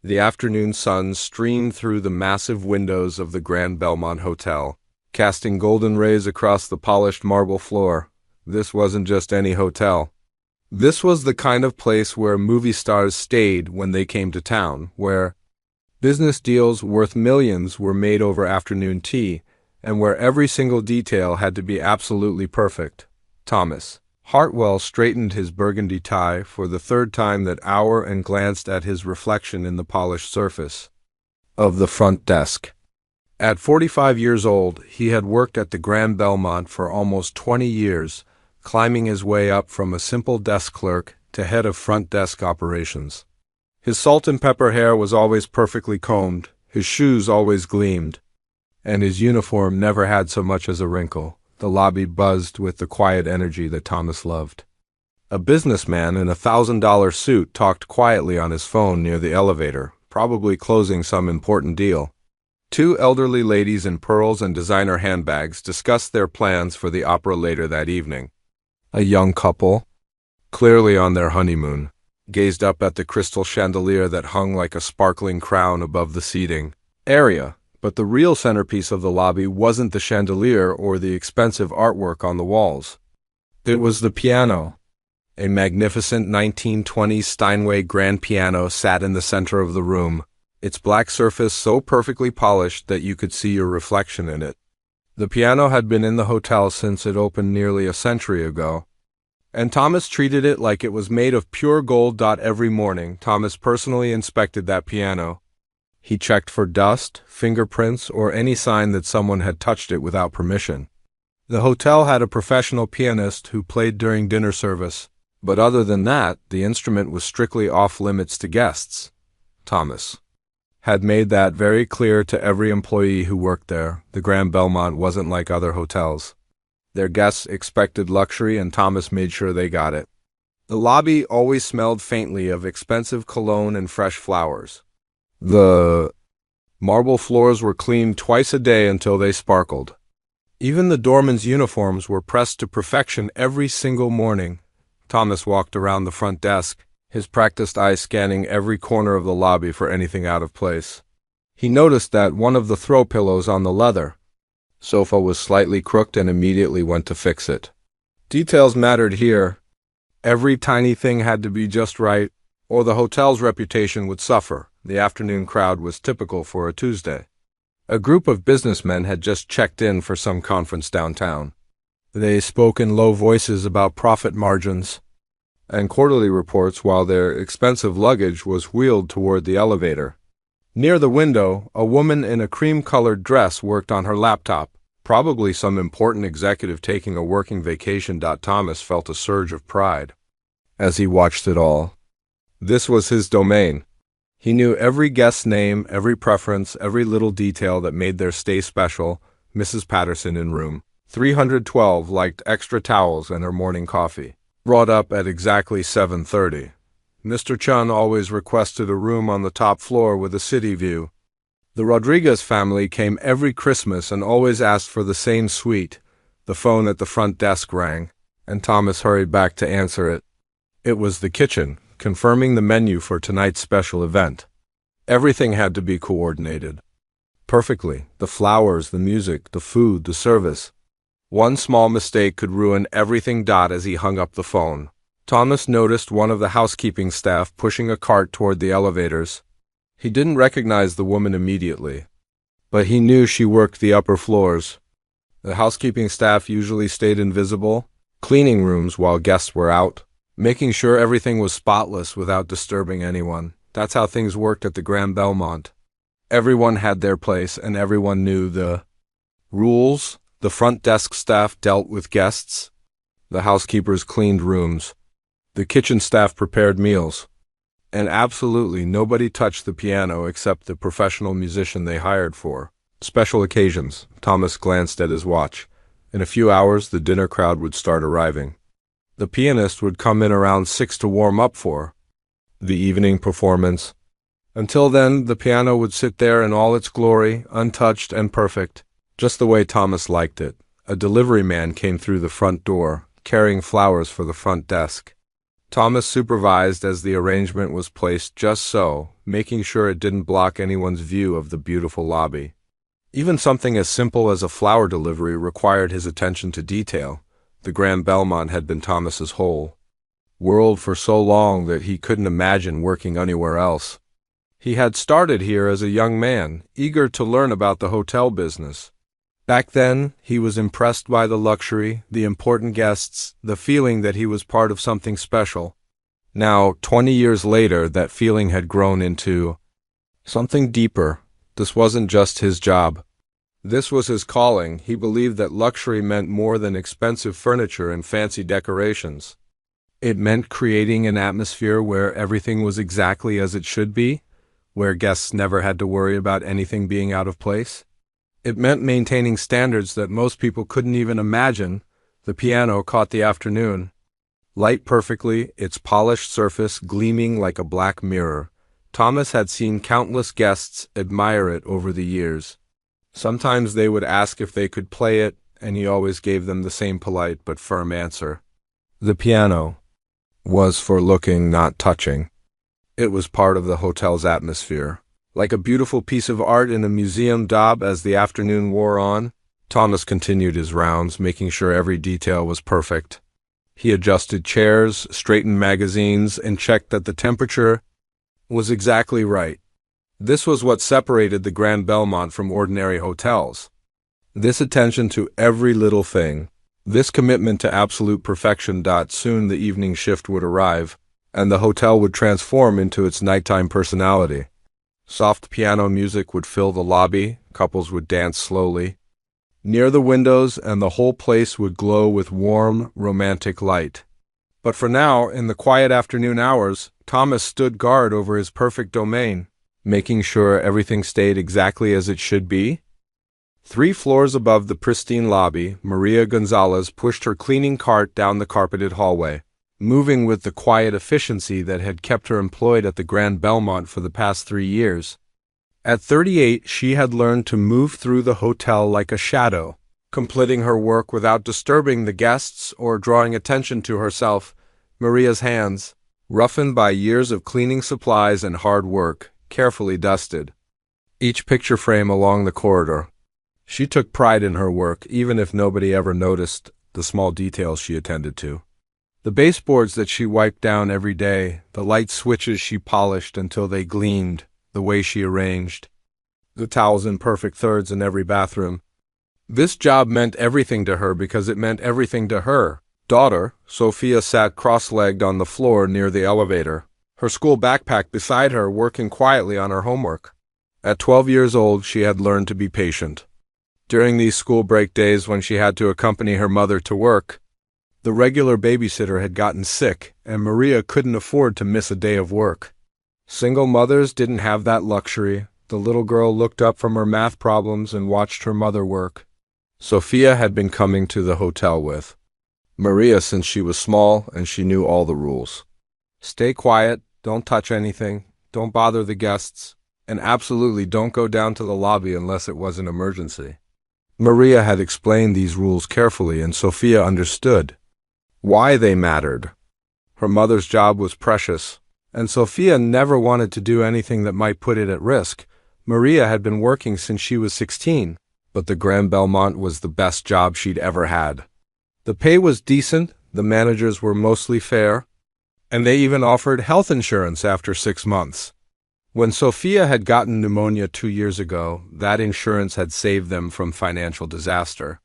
The afternoon sun streamed through the massive windows of the Grand Belmont Hotel, casting golden rays across the polished marble floor. This wasn't just any hotel. This was the kind of place where movie stars stayed when they came to town, where business deals worth millions were made over afternoon tea, and where every single detail had to be absolutely perfect. Thomas Hartwell straightened his burgundy tie for the third time that hour and glanced at his reflection in the polished surface of the front desk. At 45 years old, he had worked at the Grand Belmont for almost 20 years, climbing his way up from a simple desk clerk to head of front desk operations. His salt and pepper hair was always perfectly combed, his shoes always gleamed, and his uniform never had so much as a wrinkle. The lobby buzzed with the quiet energy that Thomas loved. A businessman in a $1,000 suit talked quietly on his phone near the elevator, probably closing some important deal. Two elderly ladies in pearls and designer handbags discussed their plans for the opera later that evening. A young couple, clearly on their honeymoon, gazed up at the crystal chandelier that hung like a sparkling crown above the seating area. But the real centerpiece of the lobby wasn't the chandelier or the expensive artwork on the walls. It was the piano. A magnificent 1920s Steinway grand piano sat in the center of the room, its black surface so perfectly polished that you could see your reflection in it. The piano had been in the hotel since it opened nearly a century ago, and Thomas treated it like it was made of pure gold. Every morning, Thomas personally inspected that piano. He checked for dust, fingerprints, or any sign that someone had touched it without permission. The hotel had a professional pianist who played during dinner service, but other than that, the instrument was strictly off-limits to guests. Thomas had made that very clear to every employee who worked there. The Grand Belmont wasn't like other hotels. Their guests expected luxury, and Thomas made sure they got it. The lobby always smelled faintly of expensive cologne and fresh flowers. The marble floors were cleaned twice a day until they sparkled. Even the doormen's uniforms were pressed to perfection every single morning. Thomas walked around the front desk, his practiced eye scanning every corner of the lobby for anything out of place. He noticed that one of the throw pillows on the leather sofa was slightly crooked and immediately went to fix it. Details mattered here. Every tiny thing had to be just right, or the hotel's reputation would suffer. The afternoon crowd was typical for a Tuesday. A group of businessmen had just checked in for some conference downtown. They spoke in low voices about profit margins and quarterly reports while their expensive luggage was wheeled toward the elevator. Near the window, a woman in a cream-colored dress worked on her laptop, probably some important executive taking a working vacation. Thomas felt a surge of pride as he watched it all. This was his domain. He knew every guest's name, every preference, every little detail that made their stay special. Mrs. Patterson in room 312 liked extra towels and her morning coffee, brought up at exactly 7:30. Mr. Chun always requested a room on the top floor with a city view. The Rodriguez family came every Christmas and always asked for the same suite. The phone at the front desk rang, and Thomas hurried back to answer it. It was the kitchen, confirming the menu for tonight's special event. Everything had to be coordinated perfectly. The flowers, the music, the food, the service. One small mistake could ruin everything. As he hung up the phone, Thomas noticed one of the housekeeping staff pushing a cart toward the elevators. He didn't recognize the woman immediately, but he knew she worked the upper floors. The housekeeping staff usually stayed invisible, cleaning rooms while guests were out, making sure everything was spotless without disturbing anyone. That's how things worked at the Grand Belmont. Everyone had their place, and everyone knew the rules. The front desk staff dealt with guests. The housekeepers cleaned rooms. The kitchen staff prepared meals. And absolutely nobody touched the piano except the professional musician they hired for special occasions. Thomas glanced at his watch. In a few hours, the dinner crowd would start arriving. The pianist would come in around 6 to warm up for the evening performance. Until then, the piano would sit there in all its glory, untouched and perfect, just the way Thomas liked it. A delivery man came through the front door, carrying flowers for the front desk. Thomas supervised as the arrangement was placed just so, making sure it didn't block anyone's view of the beautiful lobby. Even something as simple as a flower delivery required his attention to detail. The Grand Belmont had been Thomas's whole world for so long that he couldn't imagine working anywhere else. He had started here as a young man, eager to learn about the hotel business. Back then, he was impressed by the luxury, the important guests, the feeling that he was part of something special. Now, 20 years later, that feeling had grown into something deeper. This wasn't just his job. This was his calling. He believed that luxury meant more than expensive furniture and fancy decorations. It meant creating an atmosphere where everything was exactly as it should be, where guests never had to worry about anything being out of place. It meant maintaining standards that most people couldn't even imagine. The piano caught the afternoon light perfectly, its polished surface gleaming like a black mirror. Thomas had seen countless guests admire it over the years. Sometimes they would ask if they could play it, and he always gave them the same polite but firm answer. The piano was for looking, not touching. It was part of the hotel's atmosphere. Like a beautiful piece of art in a museum daub. As the afternoon wore on, Thomas continued his rounds, making sure every detail was perfect. He adjusted chairs, straightened magazines, and checked that the temperature was exactly right. This was what separated the Grand Belmont from ordinary hotels. This attention to every little thing. This commitment to absolute perfection. Soon the evening shift would arrive, and the hotel would transform into its nighttime personality. Soft piano music would fill the lobby, couples would dance slowly near the windows, and the whole place would glow with warm, romantic light. But for now, in the quiet afternoon hours, Thomas stood guard over his perfect domain, making sure everything stayed exactly as it should be. 3 floors above the pristine lobby, Maria Gonzalez pushed her cleaning cart down the carpeted hallway, moving with the quiet efficiency that had kept her employed at the Grand Belmont for the past 3 years. At 38, she had learned to move through the hotel like a shadow, completing her work without disturbing the guests or drawing attention to herself. Maria's hands, roughened by years of cleaning supplies and hard work, carefully dusted each picture frame along the corridor. She took pride in her work, even if nobody ever noticed the small details she attended to. The baseboards that she wiped down every day, the light switches she polished until they gleamed, the way she arranged the towels in perfect thirds in every bathroom. This job meant everything to her because it meant everything to her daughter. Sophia sat cross-legged on the floor near the elevator, her school backpack beside her, working quietly on her homework. At 12 years old, she had learned to be patient. During these school break days when she had to accompany her mother to work, the regular babysitter had gotten sick, and Maria couldn't afford to miss a day of work. Single mothers didn't have that luxury. The little girl looked up from her math problems and watched her mother work. Sophia had been coming to the hotel with Maria since she was small, and she knew all the rules. Stay quiet, don't touch anything, don't bother the guests, and absolutely don't go down to the lobby unless it was an emergency. Maria had explained these rules carefully, and Sophia understood why they mattered. Her mother's job was precious, and Sophia never wanted to do anything that might put it at risk. Maria had been working since she was 16, but the Grand Belmont was the best job she'd ever had. The pay was decent, the managers were mostly fair, and they even offered health insurance after 6 months. When Sophia had gotten pneumonia 2 years ago, that insurance had saved them from financial disaster.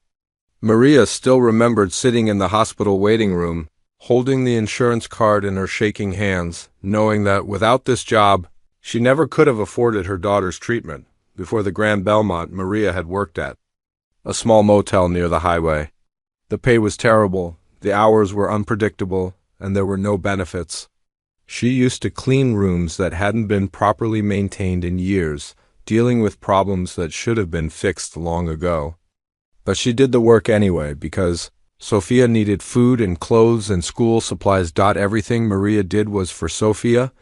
Maria still remembered sitting in the hospital waiting room, holding the insurance card in her shaking hands, knowing that without this job, she never could have afforded her daughter's treatment. Before the Grand Belmont, Maria had worked at a small motel near the highway. The pay was terrible, the hours were unpredictable, and there were no benefits. She used to clean rooms that hadn't been properly maintained in years, dealing with problems that should have been fixed long ago. But she did the work anyway, because Sophia needed food and clothes and school supplies. Everything Maria did was for Sophia.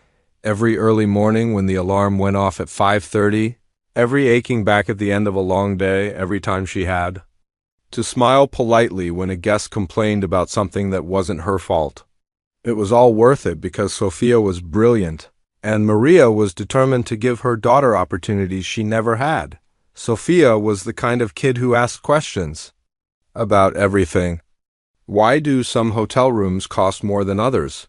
Every early morning when the alarm went off at 5:30, every aching back at the end of a long day, every time she had to smile politely when a guest complained about something that wasn't her fault. It was all worth it because Sophia was brilliant, and Maria was determined to give her daughter opportunities she never had. Sophia was the kind of kid who asked questions about everything. Why do some hotel rooms cost more than others?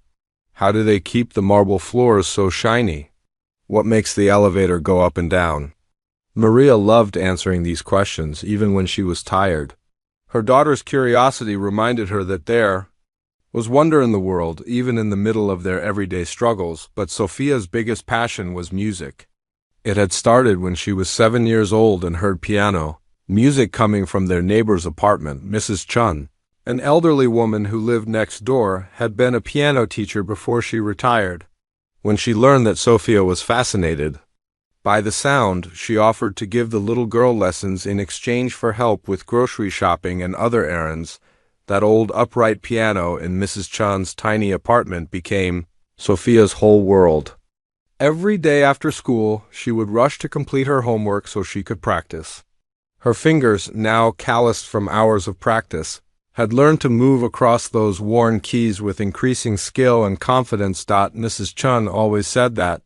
How do they keep the marble floors so shiny? What makes the elevator go up and down? Maria loved answering these questions, even when she was tired. Her daughter's curiosity reminded her that there was wonder in the world, even in the middle of their everyday struggles. But Sophia's biggest passion was music. It had started when she was 7 years old and heard piano music coming from their neighbor's apartment. Mrs. Chun, an elderly woman who lived next door, had been a piano teacher before she retired. When she learned that Sophia was fascinated by the sound, she offered to give the little girl lessons in exchange for help with grocery shopping and other errands. That old upright piano in Mrs. Chun's tiny apartment became Sophia's whole world. Every day after school, she would rush to complete her homework so she could practice. Her fingers, now calloused from hours of practice, had learned to move across those worn keys with increasing skill and confidence. Mrs. Chun always said that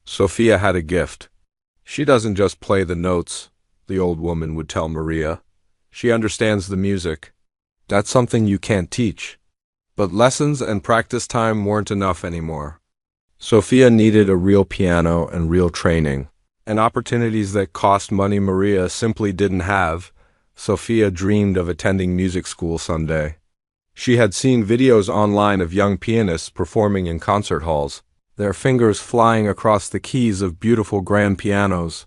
Sophia had a gift. She doesn't just play the notes, the old woman would tell Maria. She understands the music. That's something you can't teach. But lessons and practice time weren't enough anymore. Sophia needed a real piano and real training, and opportunities that cost money Maria simply didn't have. Sophia dreamed of attending music school someday. She had seen videos online of young pianists performing in concert halls, their fingers flying across the keys of beautiful grand pianos.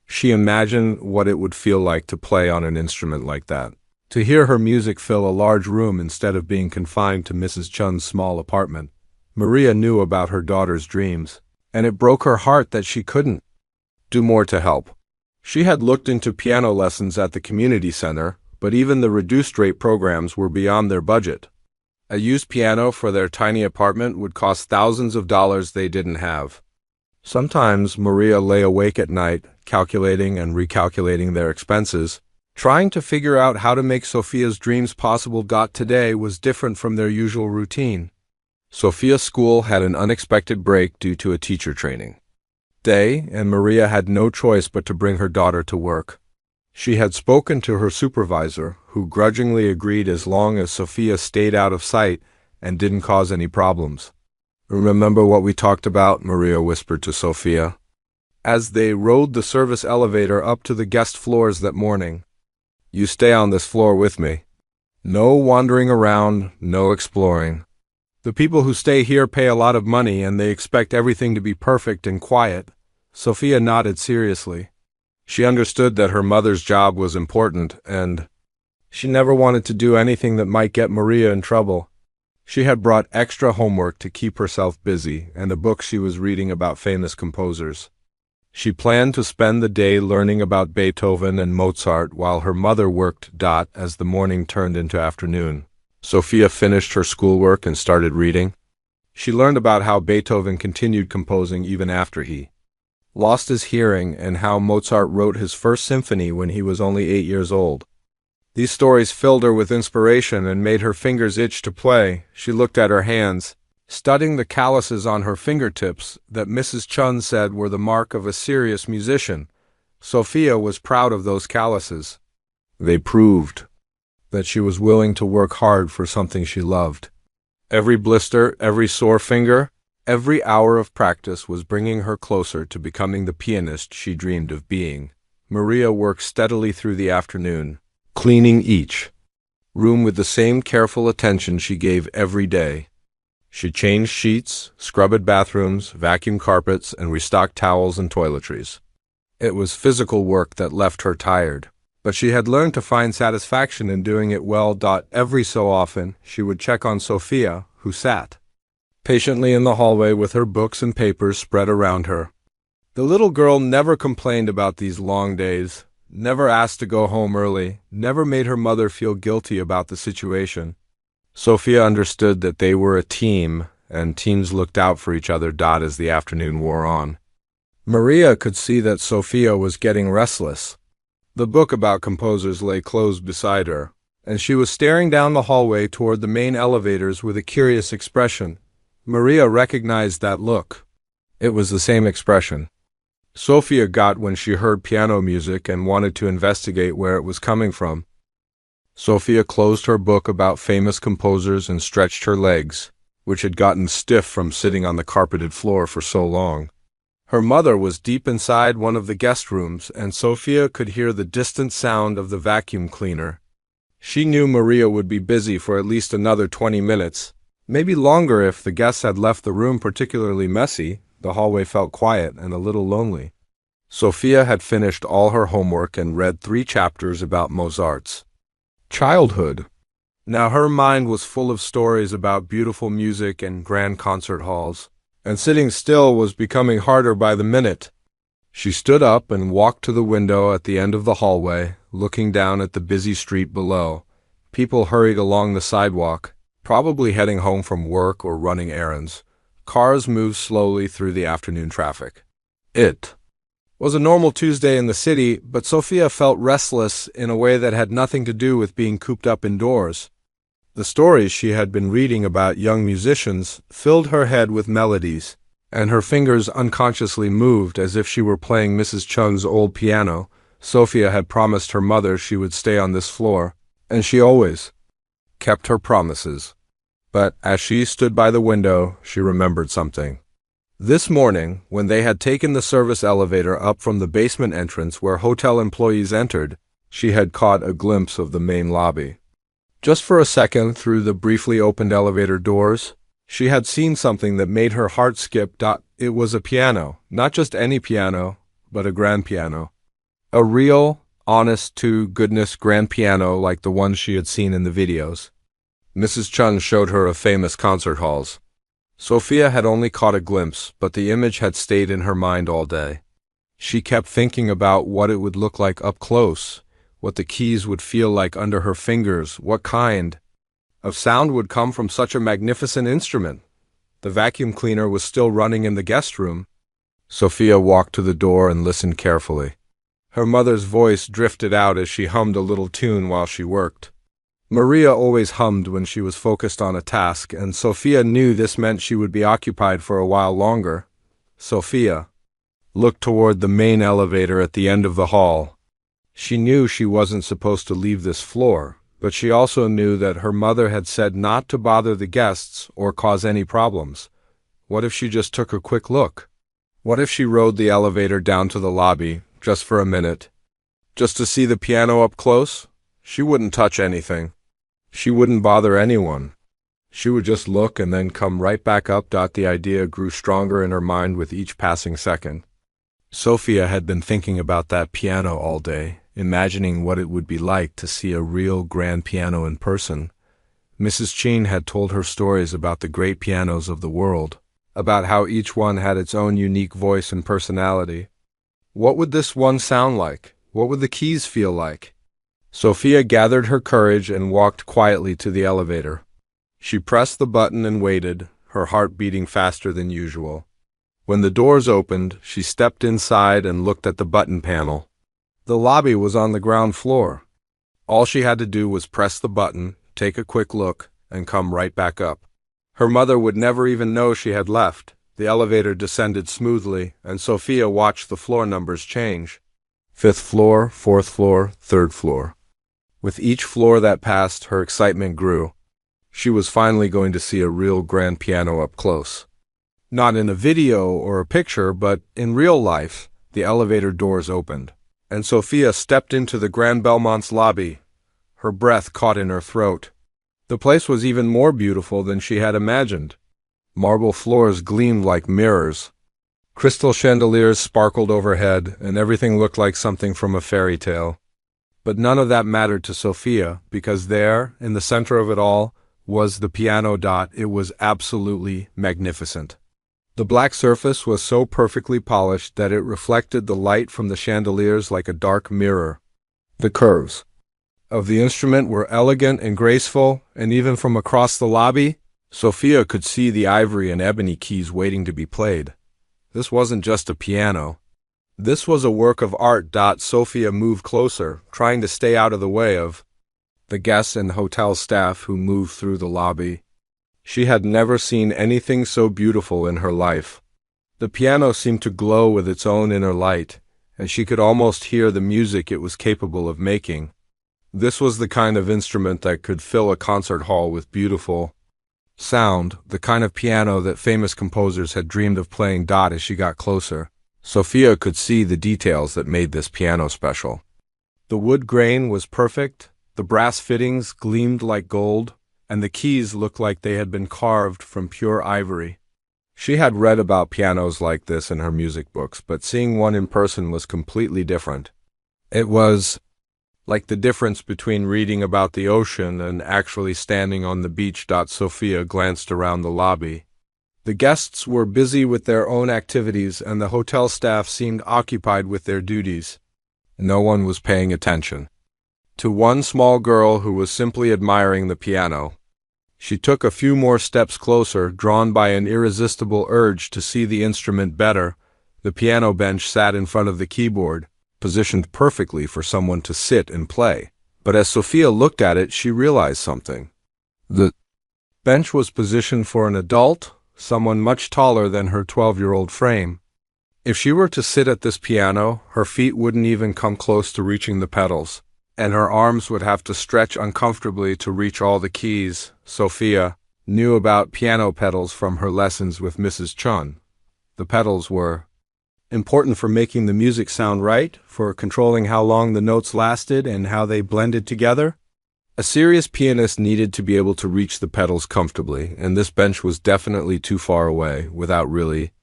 She imagined what it would feel like to play on an instrument like that, to hear her music fill a large room instead of being confined to Mrs. Chun's small apartment. Maria knew about her daughter's dreams, and it broke her heart that she couldn't do more to help. She had looked into piano lessons at the community center, but even the reduced-rate programs were beyond their budget. A used piano for their tiny apartment would cost thousands of dollars they didn't have. Sometimes Maria lay awake at night, calculating and recalculating their expenses, trying to figure out how to make Sophia's dreams possible. Today was different from their usual routine. Sophia's school had an unexpected break due to a teacher training day, and Maria had no choice but to bring her daughter to work. She had spoken to her supervisor, who grudgingly agreed as long as Sophia stayed out of sight and didn't cause any problems. "Remember what we talked about?" Maria whispered to Sophia, as they rode the service elevator up to the guest floors that morning. "You stay on this floor with me. No wandering around, no exploring. The people who stay here pay a lot of money and they expect everything to be perfect and quiet." Sophia nodded seriously. She understood that her mother's job was important, and she never wanted to do anything that might get Maria in trouble. She had brought extra homework to keep herself busy and a book she was reading about famous composers. She planned to spend the day learning about Beethoven and Mozart while her mother worked. As the morning turned into afternoon, Sophia finished her schoolwork and started reading. She learned about how Beethoven continued composing even after he lost his hearing, and how Mozart wrote his first symphony when he was only 8 years old. These stories filled her with inspiration and made her fingers itch to play. She looked at her hands, studying the calluses on her fingertips that Mrs. Chun said were the mark of a serious musician. Sophia was proud of those calluses. They proved that she was willing to work hard for something she loved. Every blister, every sore finger, every hour of practice was bringing her closer to becoming the pianist she dreamed of being. Maria worked steadily through the afternoon, cleaning each room with the same careful attention she gave every day. She changed sheets, scrubbed bathrooms, vacuumed carpets, and restocked towels and toiletries. It was physical work that left her tired, but she had learned to find satisfaction in doing it well. Every so often, she would check on Sophia, who sat patiently in the hallway with her books and papers spread around her. The little girl never complained about these long days, never asked to go home early, never made her mother feel guilty about the situation. Sophia understood that they were a team, and teams looked out for each other. As the afternoon wore on, Maria could see that Sophia was getting restless. The book about composers lay closed beside her. and she was staring down the hallway toward the main elevators with a curious expression. Maria recognized that look. It was the same expression Sophia got when she heard piano music and wanted to investigate where it was coming from. Sophia closed her book about famous composers and stretched her legs, which had gotten stiff from sitting on the carpeted floor for so long. Her mother was deep inside one of the guest rooms, and Sophia could hear the distant sound of the vacuum cleaner. She knew Maria would be busy for at least another 20 minutes, maybe longer if the guests had left the room particularly messy. The hallway felt quiet and a little lonely. Sophia had finished all her homework and read 3 chapters about Mozart's childhood. Now her mind was full of stories about beautiful music and grand concert halls, and sitting still was becoming harder by the minute. She stood up and walked to the window at the end of the hallway, looking down at the busy street below. People hurried along the sidewalk, probably heading home from work or running errands. Cars moved slowly through the afternoon traffic. It was a normal Tuesday in the city, but Sophia felt restless in a way that had nothing to do with being cooped up indoors. The stories she had been reading about young musicians filled her head with melodies, and her fingers unconsciously moved as if she were playing Mrs. Chung's old piano. Sophia had promised her mother she would stay on this floor, and she always kept her promises. But as she stood by the window, she remembered something. This morning, when they had taken the service elevator up from the basement entrance where hotel employees entered, she had caught a glimpse of the main lobby. Just for a second through the briefly opened elevator doors, she had seen something that made her heart skip. It was a piano, not just any piano, but a grand piano. A real, honest-to-goodness grand piano like the ones she had seen in the videos. Mrs. Chung showed her of famous concert halls. Sophia had only caught a glimpse, but the image had stayed in her mind all day. She kept thinking about what it would look like up close, what the keys would feel like under her fingers, what kind of sound would come from such a magnificent instrument. The vacuum cleaner was still running in the guest room. Sophia walked to the door and listened carefully. Her mother's voice drifted out as she hummed a little tune while she worked. Maria always hummed when she was focused on a task, and Sophia knew this meant she would be occupied for a while longer. Sophia looked toward the main elevator at the end of the hall. She knew she wasn't supposed to leave this floor, but she also knew that her mother had said not to bother the guests or cause any problems. What if she just took a quick look? What if she rode the elevator down to the lobby, just for a minute? Just to see the piano up close? She wouldn't touch anything. She wouldn't bother anyone. She would just look and then come right back up. The idea grew stronger in her mind with each passing second. Sophia had been thinking about that piano all day, imagining what it would be like to see a real grand piano in person. Mrs. Ching had told her stories about the great pianos of the world, about how each one had its own unique voice and personality. What would this one sound like? What would the keys feel like? Sophia gathered her courage and walked quietly to the elevator. She pressed the button and waited, her heart beating faster than usual. When the doors opened, she stepped inside and looked at the button panel. The lobby was on the ground floor. All she had to do was press the button, take a quick look, and come right back up. Her mother would never even know she had left. The elevator descended smoothly, and Sophia watched the floor numbers change. 5th floor, 4th floor, 3rd floor. With each floor that passed, her excitement grew. She was finally going to see a real grand piano up close. Not in a video or a picture, but in real life. The elevator doors opened, and Sophia stepped into the Grand Belmont's lobby. Her breath caught in her throat. The place was even more beautiful than she had imagined. Marble floors gleamed like mirrors. Crystal chandeliers sparkled overhead, and everything looked like something from a fairy tale. But none of that mattered to Sophia, because there, in the center of it all, was the piano. It was absolutely magnificent. The black surface was so perfectly polished that it reflected the light from the chandeliers like a dark mirror. The curves of the instrument were elegant and graceful, and even from across the lobby, Sophia could see the ivory and ebony keys waiting to be played. This wasn't just a piano. This was a work of art. Sophia moved closer, trying to stay out of the way of the guests and hotel staff who moved through the lobby. She had never seen anything so beautiful in her life. The piano seemed to glow with its own inner light, and she could almost hear the music it was capable of making. This was the kind of instrument that could fill a concert hall with beautiful sound, the kind of piano that famous composers had dreamed of playing. As she got closer, Sophia could see the details that made this piano special. The wood grain was perfect, the brass fittings gleamed like gold, and the keys looked like they had been carved from pure ivory. She had read about pianos like this in her music books, but seeing one in person was completely different. It was like the difference between reading about the ocean and actually standing on the beach. Sophia glanced around the lobby. The guests were busy with their own activities, and the hotel staff seemed occupied with their duties. No one was paying attention to one small girl who was simply admiring the piano. She took a few more steps closer, drawn by an irresistible urge to see the instrument better. The piano bench sat in front of the keyboard, positioned perfectly for someone to sit and play. But as Sophia looked at it, she realized something. The bench was positioned for an adult, someone much taller than her 12-year-old frame. If she were to sit at this piano, her feet wouldn't even come close to reaching the pedals, and her arms would have to stretch uncomfortably to reach all the keys. Sophia knew about piano pedals from her lessons with Mrs. Chun. The pedals were important for making the music sound right, for controlling how long the notes lasted and how they blended together. A serious pianist needed to be able to reach the pedals comfortably, and this bench was definitely too far away. Without really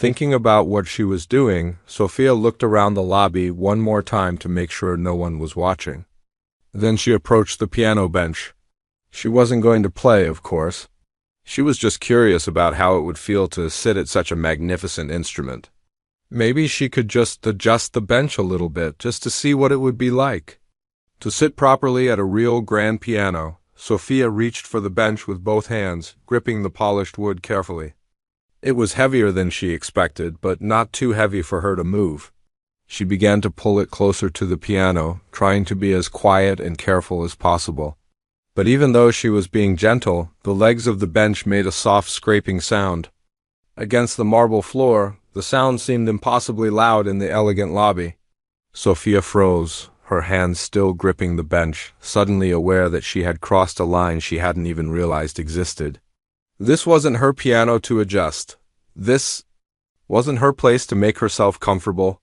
thinking about what she was doing, Sophia looked around the lobby one more time to make sure no one was watching. Then she approached the piano bench. She wasn't going to play, of course. She was just curious about how it would feel to sit at such a magnificent instrument. Maybe she could just adjust the bench a little bit, just to see what it would be like. To sit properly at a real grand piano, Sophia reached for the bench with both hands, gripping the polished wood carefully. It was heavier than she expected, but not too heavy for her to move. She began to pull it closer to the piano, trying to be as quiet and careful as possible. But even though she was being gentle, the legs of the bench made a soft scraping sound. Against the marble floor, the sound seemed impossibly loud in the elegant lobby. Sophia froze, her hands still gripping the bench, suddenly aware that she had crossed a line she hadn't even realized existed. This wasn't her piano to adjust. This wasn't her place to make herself comfortable.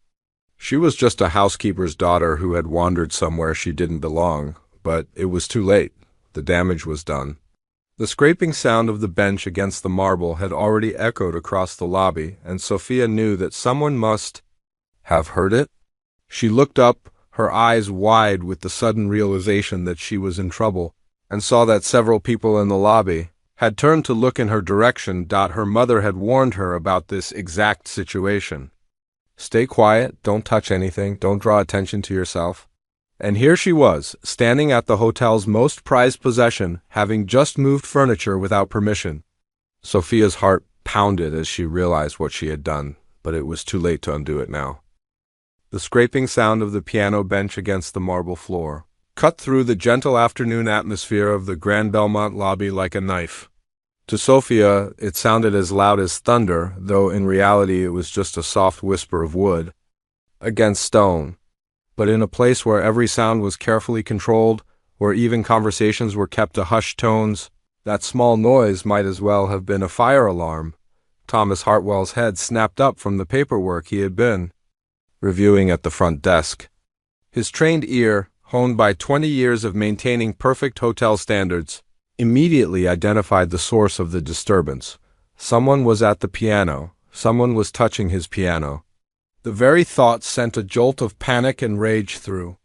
She was just a housekeeper's daughter who had wandered somewhere she didn't belong, but it was too late. The damage was done. The scraping sound of the bench against the marble had already echoed across the lobby, and Sophia knew that someone must have heard it. She looked up, her eyes wide with the sudden realization that she was in trouble, and saw that several people in the lobby had turned to look in her direction. Her mother had warned her about this exact situation. Stay quiet, don't touch anything, don't draw attention to yourself. And here she was, standing at the hotel's most prized possession, having just moved furniture without permission. Sophia's heart pounded as she realized what she had done, but it was too late to undo it now. The scraping sound of the piano bench against the marble floor cut through the gentle afternoon atmosphere of the Grand Belmont lobby like a knife. To Sophia, it sounded as loud as thunder, though in reality it was just a soft whisper of wood against stone. But in a place where every sound was carefully controlled, where even conversations were kept to hushed tones, that small noise might as well have been a fire alarm. Thomas Hartwell's head snapped up from the paperwork he had been reviewing at the front desk. His trained ear, honed by 20 years of maintaining perfect hotel standards, immediately identified the source of the disturbance. Someone was at the piano. Someone was touching his piano. The very thought sent a jolt of panic and rage through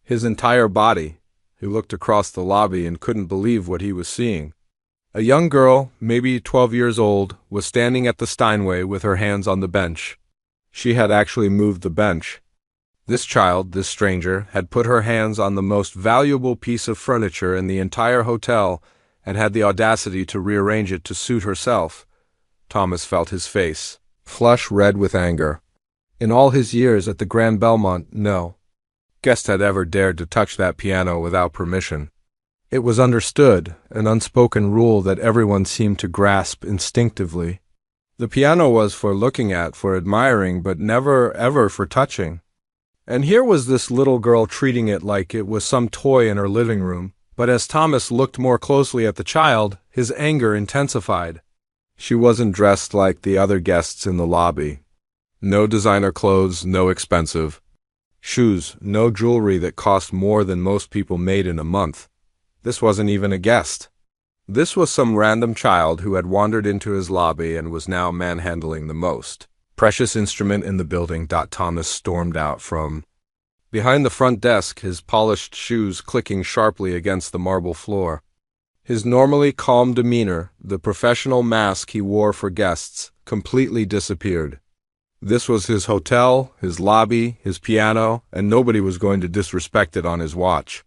his entire body. He looked across the lobby and couldn't believe what he was seeing. A young girl, maybe 12 years old, was standing at the Steinway with her hands on the bench. She had actually moved the bench. This child, this stranger, had put her hands on the most valuable piece of furniture in the entire hotel and had the audacity to rearrange it to suit herself. Thomas felt his face flush red with anger. In all his years at the Grand Belmont, no guest had ever dared to touch that piano without permission. It was understood, an unspoken rule that everyone seemed to grasp instinctively. The piano was for looking at, for admiring, but never ever for touching. And here was this little girl treating it like it was some toy in her living room. But as Thomas looked more closely at the child, his anger intensified. She wasn't dressed like the other guests in the lobby. No designer clothes, no expensive shoes, no jewelry that cost more than most people made in a month. This wasn't even a guest. This was some random child who had wandered into his lobby and was now manhandling the most precious instrument in the building. Thomas stormed out from behind the front desk, his polished shoes clicking sharply against the marble floor. His normally calm demeanor, the professional mask he wore for guests, completely disappeared. This was his hotel, his lobby, his piano, and nobody was going to disrespect it on his watch.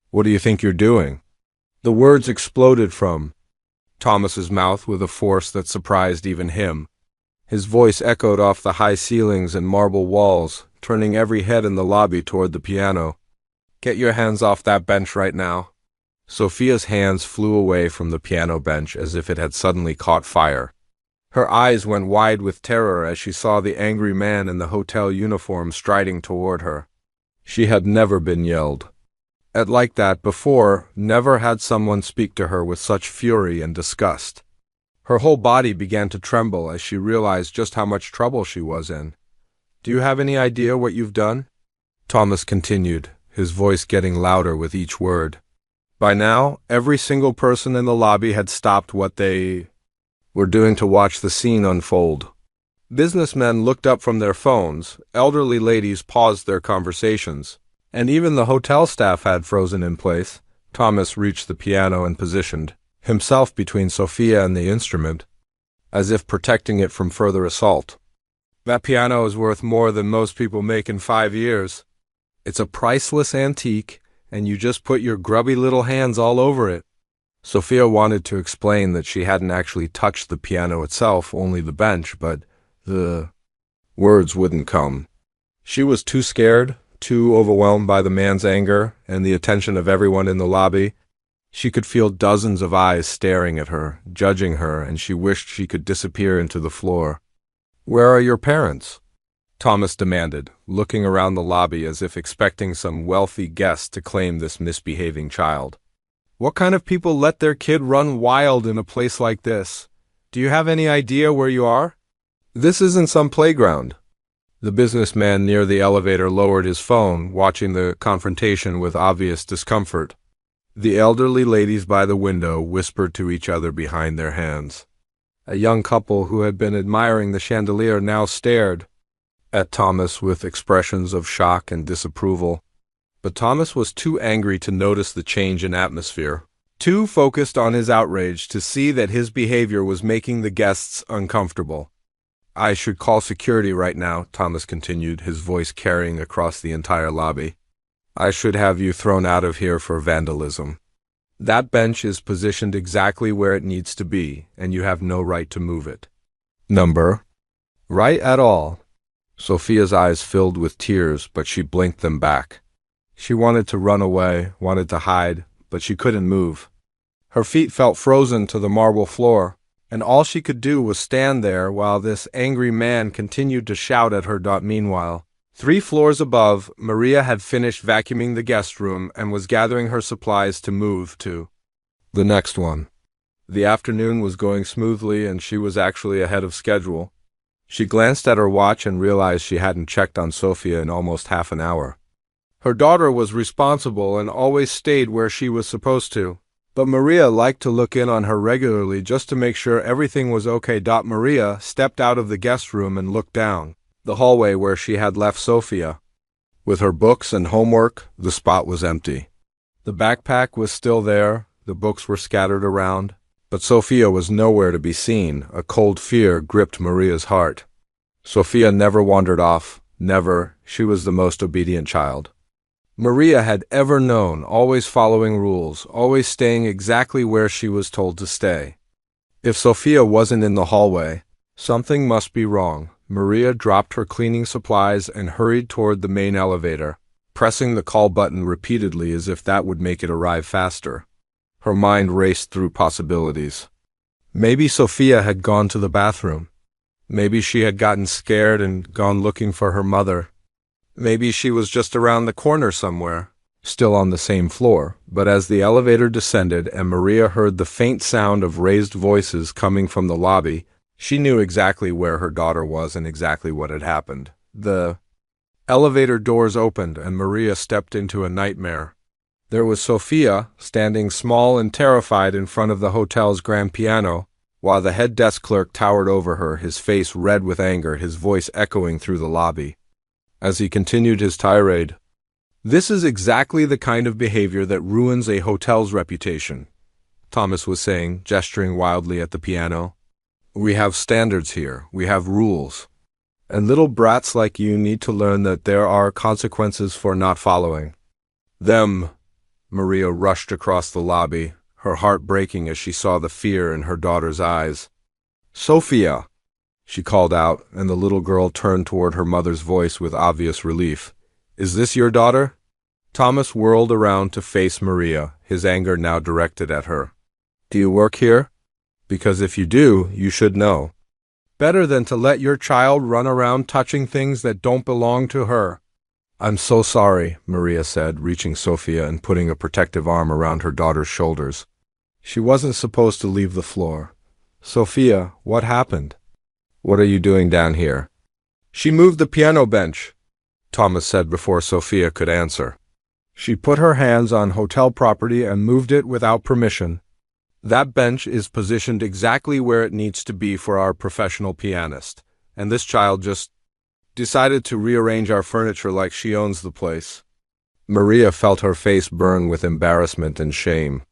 "What do you think you're doing?" The words exploded from Thomas's mouth with a force that surprised even him. His voice echoed off the high ceilings and marble walls, turning every head in the lobby toward the piano. "Get your hands off that bench right now." Sophia's hands flew away from the piano bench as if it had suddenly caught fire. Her eyes went wide with terror as she saw the angry man in the hotel uniform striding toward her. She had never been yelled at like that before, never had someone speak to her with such fury and disgust. Her whole body began to tremble as she realized just how much trouble she was in. "Do you have any idea what you've done?" Thomas continued, his voice getting louder with each word. By now, every single person in the lobby had stopped what they were doing to watch the scene unfold. Businessmen looked up from their phones, elderly ladies paused their conversations, and even the hotel staff had frozen in place. Thomas reached the piano and positioned himself between Sophia and the instrument, as if protecting it from further assault. "That piano is worth more than most people make in 5 years. It's a priceless antique, and you just put your grubby little hands all over it." Sophia wanted to explain that she hadn't actually touched the piano itself, only the bench, but the words wouldn't come. She was too scared, too overwhelmed by the man's anger and the attention of everyone in the lobby. She could feel dozens of eyes staring at her, judging her, and she wished she could disappear into the floor. "Where are your parents?" Thomas demanded, looking around the lobby as if expecting some wealthy guest to claim this misbehaving child. "What kind of people let their kid run wild in a place like this? Do you have any idea where you are? This isn't some playground." The businessman near the elevator lowered his phone, watching the confrontation with obvious discomfort. The elderly ladies by the window whispered to each other behind their hands. A young couple who had been admiring the chandelier now stared at Thomas with expressions of shock and disapproval. But Thomas was too angry to notice the change in atmosphere, too focused on his outrage to see that his behavior was making the guests uncomfortable. "I should call security right now," Thomas continued, his voice carrying across the entire lobby. "I should have you thrown out of here for vandalism. That bench is positioned exactly where it needs to be, and you have no right to move it. Number? Right at all." Sophia's eyes filled with tears, but she blinked them back. She wanted to run away, wanted to hide, but she couldn't move. Her feet felt frozen to the marble floor, and all she could do was stand there while this angry man continued to shout at her. Meanwhile, 3 floors above, Maria had finished vacuuming the guest room and was gathering her supplies to move to the next one. The afternoon was going smoothly, and she was actually ahead of schedule. She glanced at her watch and realized she hadn't checked on Sophia in almost half an hour. Her daughter was responsible and always stayed where she was supposed to, but Maria liked to look in on her regularly just to make sure everything was okay. Maria stepped out of the guest room and looked down the hallway where she had left Sophia. With her books and homework, the spot was empty. The backpack was still there, the books were scattered around, but Sophia was nowhere to be seen. A cold fear gripped Maria's heart. Sophia never wandered off, never. She was the most obedient child Maria had ever known, always following rules, always staying exactly where she was told to stay. If Sophia wasn't in the hallway, something must be wrong. Maria dropped her cleaning supplies and hurried toward the main elevator, pressing the call button repeatedly as if that would make it arrive faster. Her mind raced through possibilities. Maybe Sophia had gone to the bathroom. Maybe she had gotten scared and gone looking for her mother. Maybe she was just around the corner somewhere, still on the same floor. But as the elevator descended and Maria heard the faint sound of raised voices coming from the lobby, she knew exactly where her daughter was and exactly what had happened. The elevator doors opened and Maria stepped into a nightmare. There was Sophia, standing small and terrified in front of the hotel's grand piano, while the head desk clerk towered over her, his face red with anger, his voice echoing through the lobby. As he continued his tirade, "This is exactly the kind of behavior that ruins a hotel's reputation," Thomas was saying, gesturing wildly at the piano. "We have standards here, we have rules. And little brats like you need to learn that there are consequences for not following them." Maria rushed across the lobby, her heart breaking as she saw the fear in her daughter's eyes. "Sophia!" she called out, and the little girl turned toward her mother's voice with obvious relief. "Is this your daughter?" Thomas whirled around to face Maria, his anger now directed at her. "Do you work here? Because if you do, you should know. Better than to let your child run around touching things that don't belong to her." "I'm so sorry," Maria said, reaching Sophia and putting a protective arm around her daughter's shoulders. She wasn't supposed to leave the floor. "Sophia, what happened? What are you doing down here?" "She moved the piano bench," Thomas said before Sophia could answer. "She put her hands on hotel property and moved it without permission. That bench is positioned exactly where it needs to be for our professional pianist, and this child just decided to rearrange our furniture like she owns the place." Maria felt her face burn with embarrassment and shame.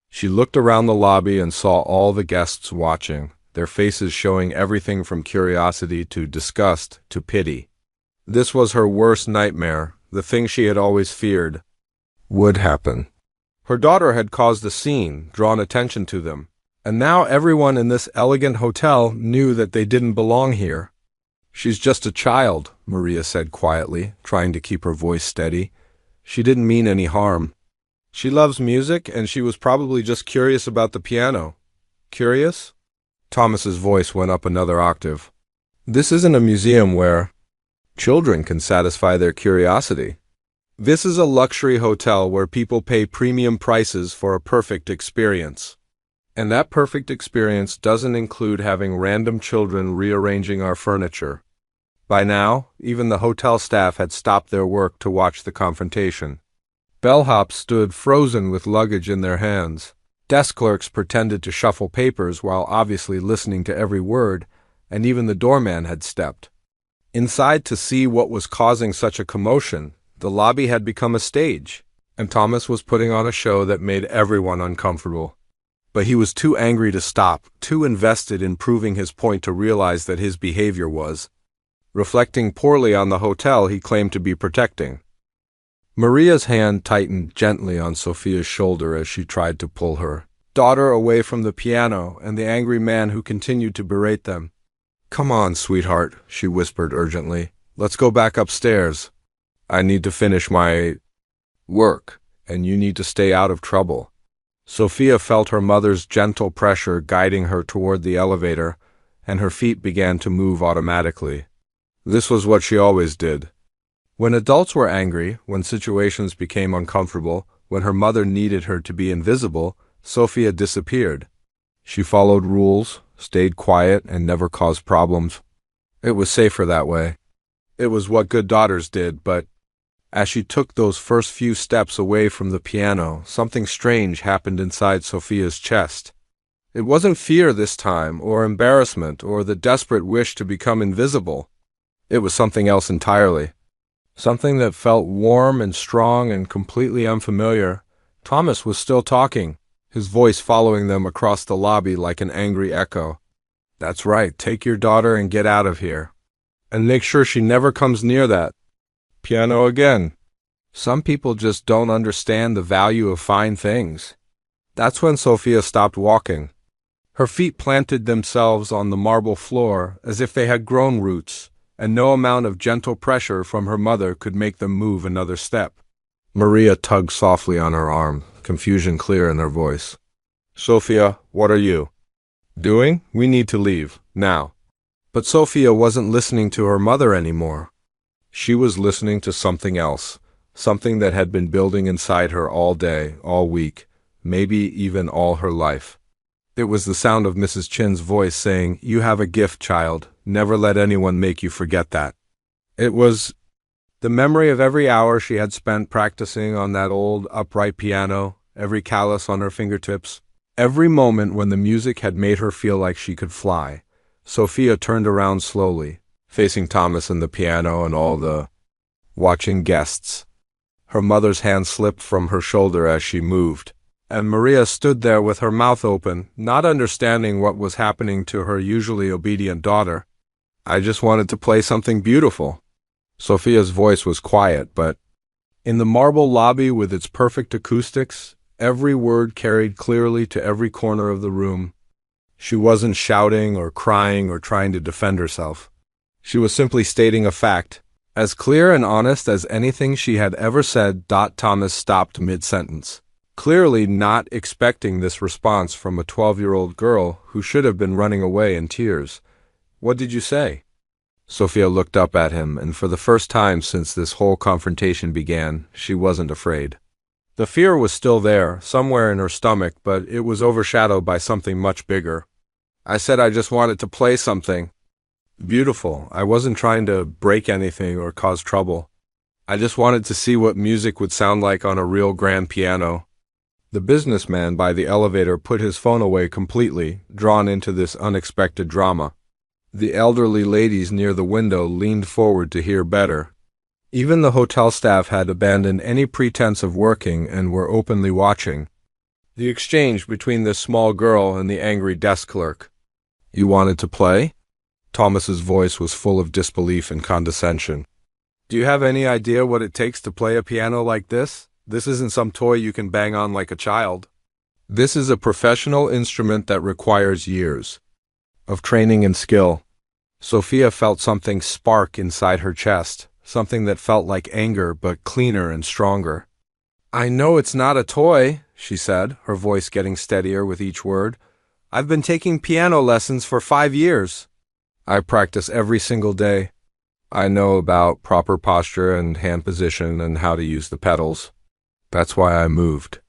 She looked around the lobby and saw all the guests watching, their faces showing everything from curiosity to disgust to pity. This was her worst nightmare, the thing she had always feared would happen. Her daughter had caused a scene, drawn attention to them, and now everyone in this elegant hotel knew that they didn't belong here. "She's just a child," Maria said quietly, trying to keep her voice steady. "She didn't mean any harm. She loves music, and she was probably just curious about the piano." "Curious?" Thomas's voice went up another octave. "This isn't a museum where children can satisfy their curiosity. This is a luxury hotel where people pay premium prices for a perfect experience. And that perfect experience doesn't include having random children rearranging our furniture." By now, even the hotel staff had stopped their work to watch the confrontation. Bellhops stood frozen with luggage in their hands. Desk clerks pretended to shuffle papers while obviously listening to every word, and even the doorman had stepped inside to see what was causing such a commotion. The lobby had become a stage, and Thomas was putting on a show that made everyone uncomfortable. But he was too angry to stop, too invested in proving his point to realize that his behavior was reflecting poorly on the hotel he claimed to be protecting. Maria's hand tightened gently on Sophia's shoulder as she tried to pull her daughter away from the piano and the angry man who continued to berate them. "Come on, sweetheart," she whispered urgently. "Let's go back upstairs. I need to finish my work, and you need to stay out of trouble." Sophia felt her mother's gentle pressure guiding her toward the elevator, and her feet began to move automatically. This was what she always did. When adults were angry, when situations became uncomfortable, when her mother needed her to be invisible, Sophia disappeared. She followed rules, stayed quiet, and never caused problems. It was safer that way. It was what good daughters did, but as she took those first few steps away from the piano, something strange happened inside Sophia's chest. It wasn't fear this time, or embarrassment, or the desperate wish to become invisible. It was something else entirely. Something that felt warm and strong and completely unfamiliar. Thomas was still talking, his voice following them across the lobby like an angry echo. "That's right, take your daughter and get out of here. And make sure she never comes near that piano again. Some people just don't understand the value of fine things." That's when Sophia stopped walking. Her feet planted themselves on the marble floor as if they had grown roots, and no amount of gentle pressure from her mother could make them move another step. Maria tugged softly on her arm, confusion clear in her voice. Sophia, what are you doing? We need to leave, now. But Sophia wasn't listening to her mother anymore. She was listening to something else, something that had been building inside her all day, all week, maybe even all her life. It was the sound of Mrs. Chin's voice saying, "You have a gift, child. Never let anyone make you forget that." It was the memory of every hour she had spent practicing on that old upright piano, every callus on her fingertips, every moment when the music had made her feel like she could fly. Sophia turned around slowly, facing Thomas and the piano and all the watching guests. Her mother's hand slipped from her shoulder as she moved, and Maria stood there with her mouth open, not understanding what was happening to her usually obedient daughter. "I just wanted to play something beautiful." Sophia's voice was quiet, but in the marble lobby with its perfect acoustics, every word carried clearly to every corner of the room. She wasn't shouting or crying or trying to defend herself. She was simply stating a fact, as clear and honest as anything she had ever said. Thomas stopped mid-sentence, clearly not expecting this response from a 12-year-old girl who should have been running away in tears. "What did you say?" Sophia looked up at him, and for the first time since this whole confrontation began, she wasn't afraid. The fear was still there, somewhere in her stomach, but it was overshadowed by something much bigger. "I said I just wanted to play something beautiful. I wasn't trying to break anything or cause trouble. I just wanted to see what music would sound like on a real grand piano." The businessman by the elevator put his phone away completely, drawn into this unexpected drama. The elderly ladies near the window leaned forward to hear better. Even the hotel staff had abandoned any pretense of working and were openly watching the exchange between this small girl and the angry desk clerk. "You wanted to play?" Thomas's voice was full of disbelief and condescension. "Do you have any idea what it takes to play a piano like this? This isn't some toy you can bang on like a child. This is a professional instrument that requires years of training and skill." Sophia felt something spark inside her chest, something that felt like anger but cleaner and stronger. "I know it's not a toy," she said, her voice getting steadier with each word. "I've been taking piano lessons for 5 years. I practice every single day. I know about proper posture and hand position and how to use the pedals. That's why I moved."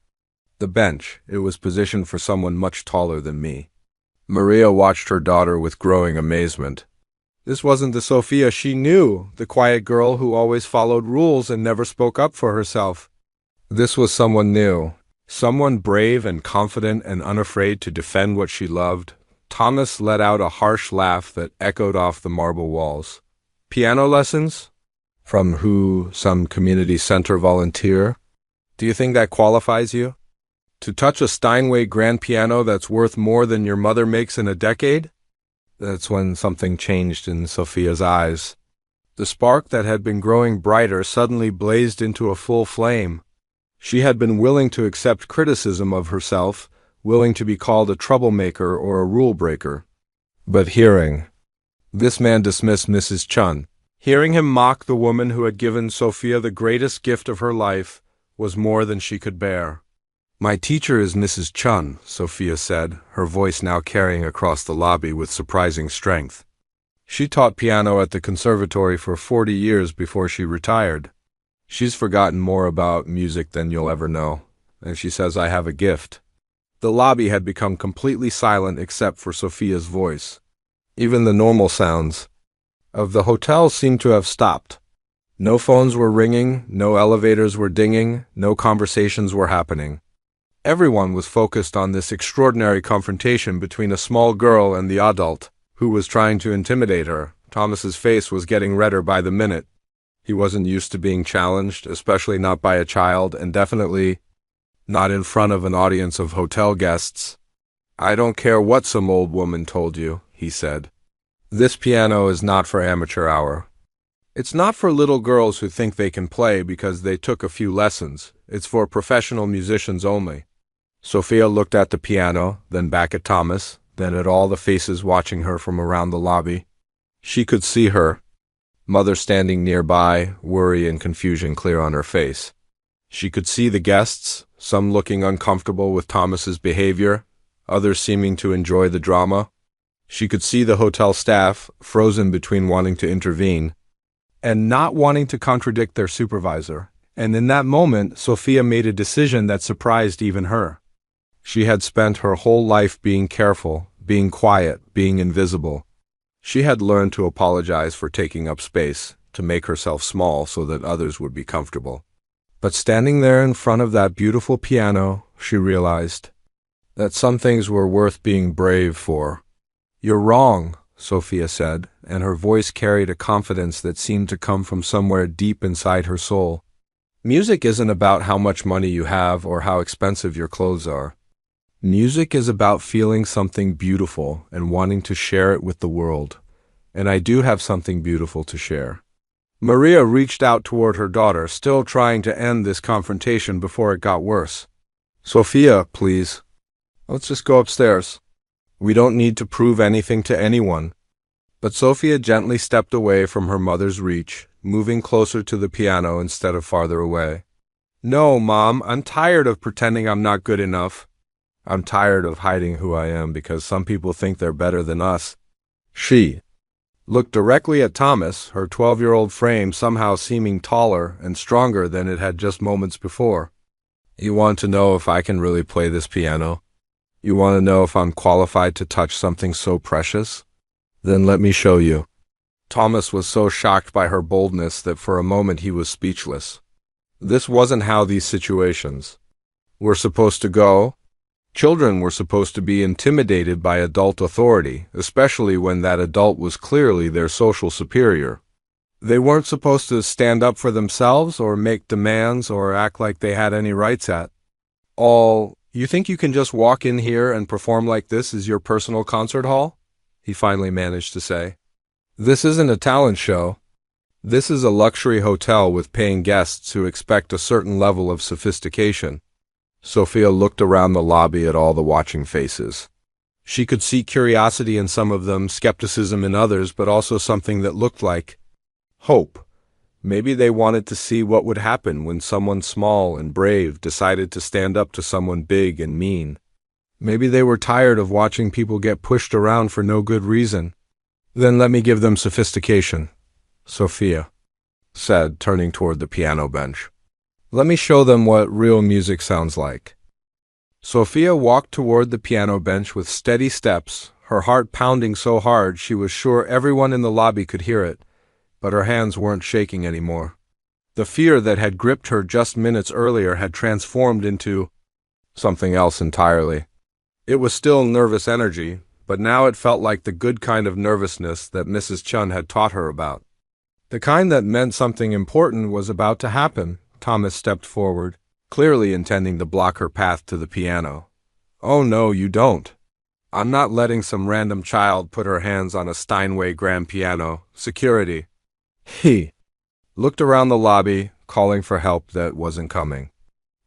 The bench, it was positioned for someone much taller than me. Maria watched her daughter with growing amazement. This wasn't the Sophia she knew, the quiet girl who always followed rules and never spoke up for herself. This was someone new, someone brave and confident and unafraid to defend what she loved. Thomas let out a harsh laugh that echoed off the marble walls. "Piano lessons? From who? Some community center volunteer? Do you think that qualifies you? To touch a Steinway grand piano that's worth more than your mother makes in a decade?" That's when something changed in Sophia's eyes. The spark that had been growing brighter suddenly blazed into a full flame. She had been willing to accept criticism of herself, willing to be called a troublemaker or a rule breaker. But hearing this man dismiss Mrs. Chun, hearing him mock the woman who had given Sophia the greatest gift of her life, was more than she could bear. "My teacher is Mrs. Chun," Sophia said, her voice now carrying across the lobby with surprising strength. "She taught piano at the conservatory for 40 years before she retired. She's forgotten more about music than you'll ever know, and she says I have a gift." The lobby had become completely silent except for Sophia's voice. Even the normal sounds of the hotel seemed to have stopped. No phones were ringing, no elevators were dinging, no conversations were happening. Everyone was focused on this extraordinary confrontation between a small girl and the adult who was trying to intimidate her. Thomas's face was getting redder by the minute. He wasn't used to being challenged, especially not by a child, and definitely not in front of an audience of hotel guests. "I don't care what some old woman told you," he said. "This piano is not for amateur hour. It's not for little girls who think they can play because they took a few lessons. It's for professional musicians only." Sophia looked at the piano, then back at Thomas, then at all the faces watching her from around the lobby. She could see her mother standing nearby, worry and confusion clear on her face. She could see the guests, some looking uncomfortable with Thomas's behavior, others seeming to enjoy the drama. She could see the hotel staff, frozen between wanting to intervene and not wanting to contradict their supervisor. And in that moment, Sophia made a decision that surprised even her. She had spent her whole life being careful, being quiet, being invisible. She had learned to apologize for taking up space, to make herself small so that others would be comfortable. But standing there in front of that beautiful piano, she realized that some things were worth being brave for. "You're wrong," Sophia said, and her voice carried a confidence that seemed to come from somewhere deep inside her soul. "Music isn't about how much money you have or how expensive your clothes are. Music is about feeling something beautiful and wanting to share it with the world. And I do have something beautiful to share." Maria reached out toward her daughter, still trying to end this confrontation before it got worse. "Sophia, please. Let's just go upstairs. We don't need to prove anything to anyone." But Sophia gently stepped away from her mother's reach, moving closer to the piano instead of farther away. "No, Mom, I'm tired of pretending I'm not good enough. I'm tired of hiding who I am because some people think they're better than us." She looked directly at Thomas, her 12-year-old frame somehow seeming taller and stronger than it had just moments before. "You want to know if I can really play this piano? You want to know if I'm qualified to touch something so precious? Then let me show you." Thomas was so shocked by her boldness that for a moment he was speechless. This wasn't how these situations were supposed to go. Children were supposed to be intimidated by adult authority, especially when that adult was clearly their social superior. They weren't supposed to stand up for themselves or make demands or act like they had any rights at all. "You think you can just walk in here and perform like this is your personal concert hall?" he finally managed to say. "This isn't a talent show. This is a luxury hotel with paying guests who expect a certain level of sophistication." Sophia looked around the lobby at all the watching faces. She could see curiosity in some of them, skepticism in others, but also something that looked like hope. Maybe they wanted to see what would happen when someone small and brave decided to stand up to someone big and mean. Maybe they were tired of watching people get pushed around for no good reason. "Then let me give them sophistication," Sophia said, turning toward the piano bench. "Let me show them what real music sounds like." Sophia walked toward the piano bench with steady steps, her heart pounding so hard she was sure everyone in the lobby could hear it, but her hands weren't shaking anymore. The fear that had gripped her just minutes earlier had transformed into something else entirely. It was still nervous energy, but now it felt like the good kind of nervousness that Mrs. Chun had taught her about. The kind that meant something important was about to happen. Thomas stepped forward, clearly intending to block her path to the piano. "Oh no, you don't. I'm not letting some random child put her hands on a Steinway grand piano. Security." He looked around the lobby, calling for help that wasn't coming.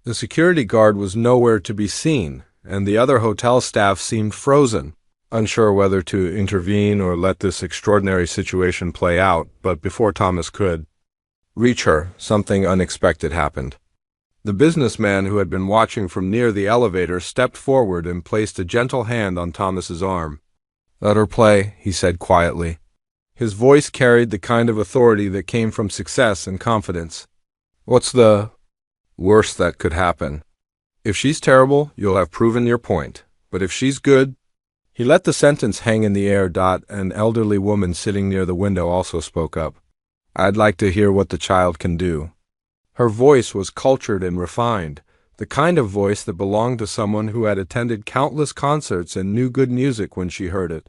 The security guard was nowhere to be seen, and the other hotel staff seemed frozen, unsure whether to intervene or let this extraordinary situation play out. But before Thomas could reach her, something unexpected happened. The businessman who had been watching from near the elevator stepped forward and placed a gentle hand on Thomas's arm. "Let her play," he said quietly. His voice carried the kind of authority that came from success and confidence. "What's the worst that could happen? If she's terrible, you'll have proven your point. But if she's good—" He let the sentence hang in the air. An elderly woman sitting near the window also spoke up. "I'd like to hear what the child can do." Her voice was cultured and refined, the kind of voice that belonged to someone who had attended countless concerts and knew good music when she heard it.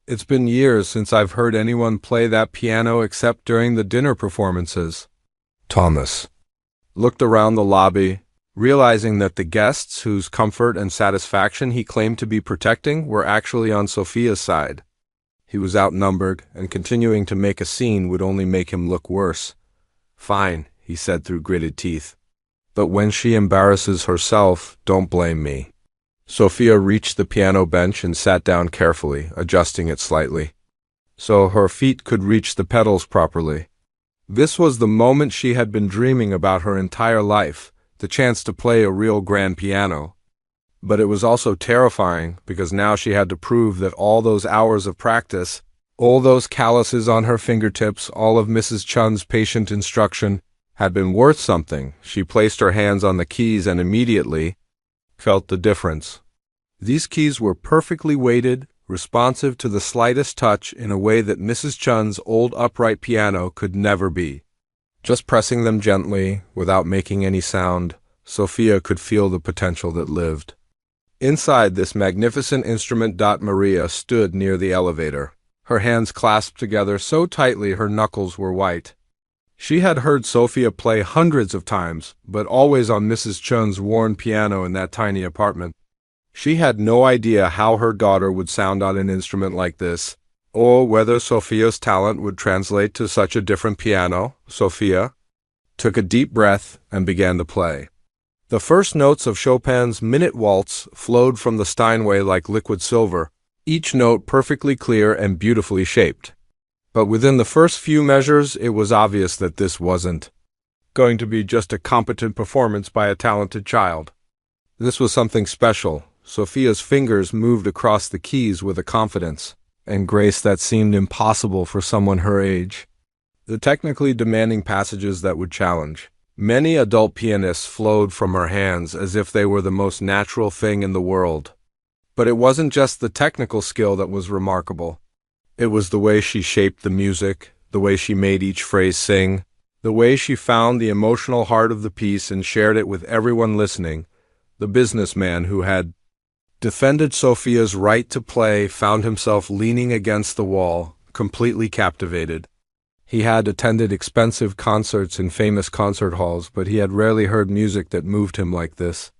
"It's been years since I've heard anyone play that piano except during the dinner performances." Thomas looked around the lobby, realizing that the guests whose comfort and satisfaction he claimed to be protecting were actually on Sophia's side. He was outnumbered, and continuing to make a scene would only make him look worse. "Fine," he said through gritted teeth. "But when she embarrasses herself, don't blame me." Sophia reached the piano bench and sat down carefully, adjusting it slightly, so her feet could reach the pedals properly. This was the moment she had been dreaming about her entire life, the chance to play a real grand piano. But it was also terrifying because now she had to prove that all those hours of practice, all those calluses on her fingertips, all of Mrs. Chun's patient instruction, had been worth something. She placed her hands on the keys and immediately felt the difference. These keys were perfectly weighted, responsive to the slightest touch in a way that Mrs. Chun's old upright piano could never be. Just pressing them gently, without making any sound, Sophia could feel the potential that lived. Inside this magnificent instrument, Maria stood near the elevator, her hands clasped together so tightly her knuckles were white. She had heard Sophia play hundreds of times, but always on Mrs. Chun's worn piano in that tiny apartment. She had no idea how her daughter would sound on an instrument like this, or whether Sophia's talent would translate to such a different piano. Sophia took a deep breath and began to play. The first notes of Chopin's Minute Waltz flowed from the Steinway like liquid silver, each note perfectly clear and beautifully shaped. But within the first few measures, it was obvious that this wasn't going to be just a competent performance by a talented child. This was something special. Sophia's fingers moved across the keys with a confidence and grace that seemed impossible for someone her age. The technically demanding passages that would challenge many adult pianists flowed from her hands as if they were the most natural thing in the world. But it wasn't just the technical skill that was remarkable. It was the way she shaped the music, the way she made each phrase sing, the way she found the emotional heart of the piece and shared it with everyone listening. The businessman who had defended Sophia's right to play found himself leaning against the wall, completely captivated. He had attended expensive concerts in famous concert halls, but he had rarely heard music that moved him like this.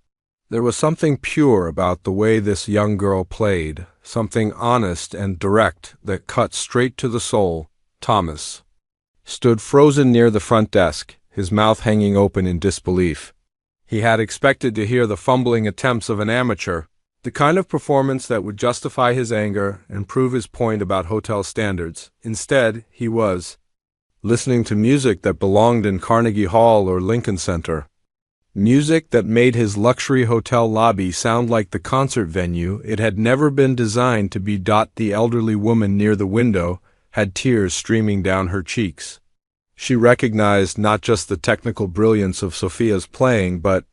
There was something pure about the way this young girl played, something honest and direct that cut straight to the soul. Thomas stood frozen near the front desk, his mouth hanging open in disbelief. He had expected to hear the fumbling attempts of an amateur, the kind of performance that would justify his anger and prove his point about hotel standards. Instead, he was listening to music that belonged in Carnegie Hall or Lincoln Center. Music that made his luxury hotel lobby sound like the concert venue it had never been designed to be. The elderly woman near the window had tears streaming down her cheeks. She recognized not just the technical brilliance of Sophia's playing, but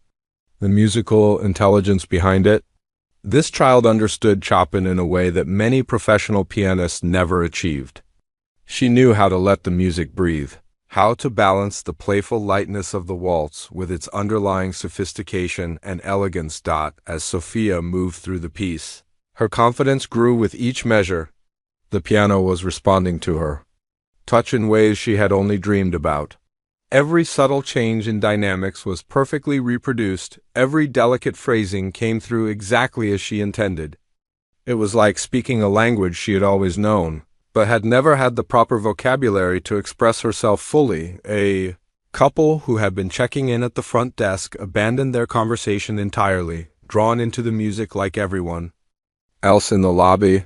the musical intelligence behind it. This child understood Chopin in a way that many professional pianists never achieved. She knew how to let the music breathe, how to balance the playful lightness of the waltz with its underlying sophistication and elegance. As Sophia moved through the piece, her confidence grew with each measure. The piano was responding to her touch in ways she had only dreamed about. Every subtle change in dynamics was perfectly reproduced, every delicate phrasing came through exactly as she intended. It was like speaking a language she had always known, but had never had the proper vocabulary to express herself fully. A couple who had been checking in at the front desk abandoned their conversation entirely, drawn into the music like everyone else in the lobby.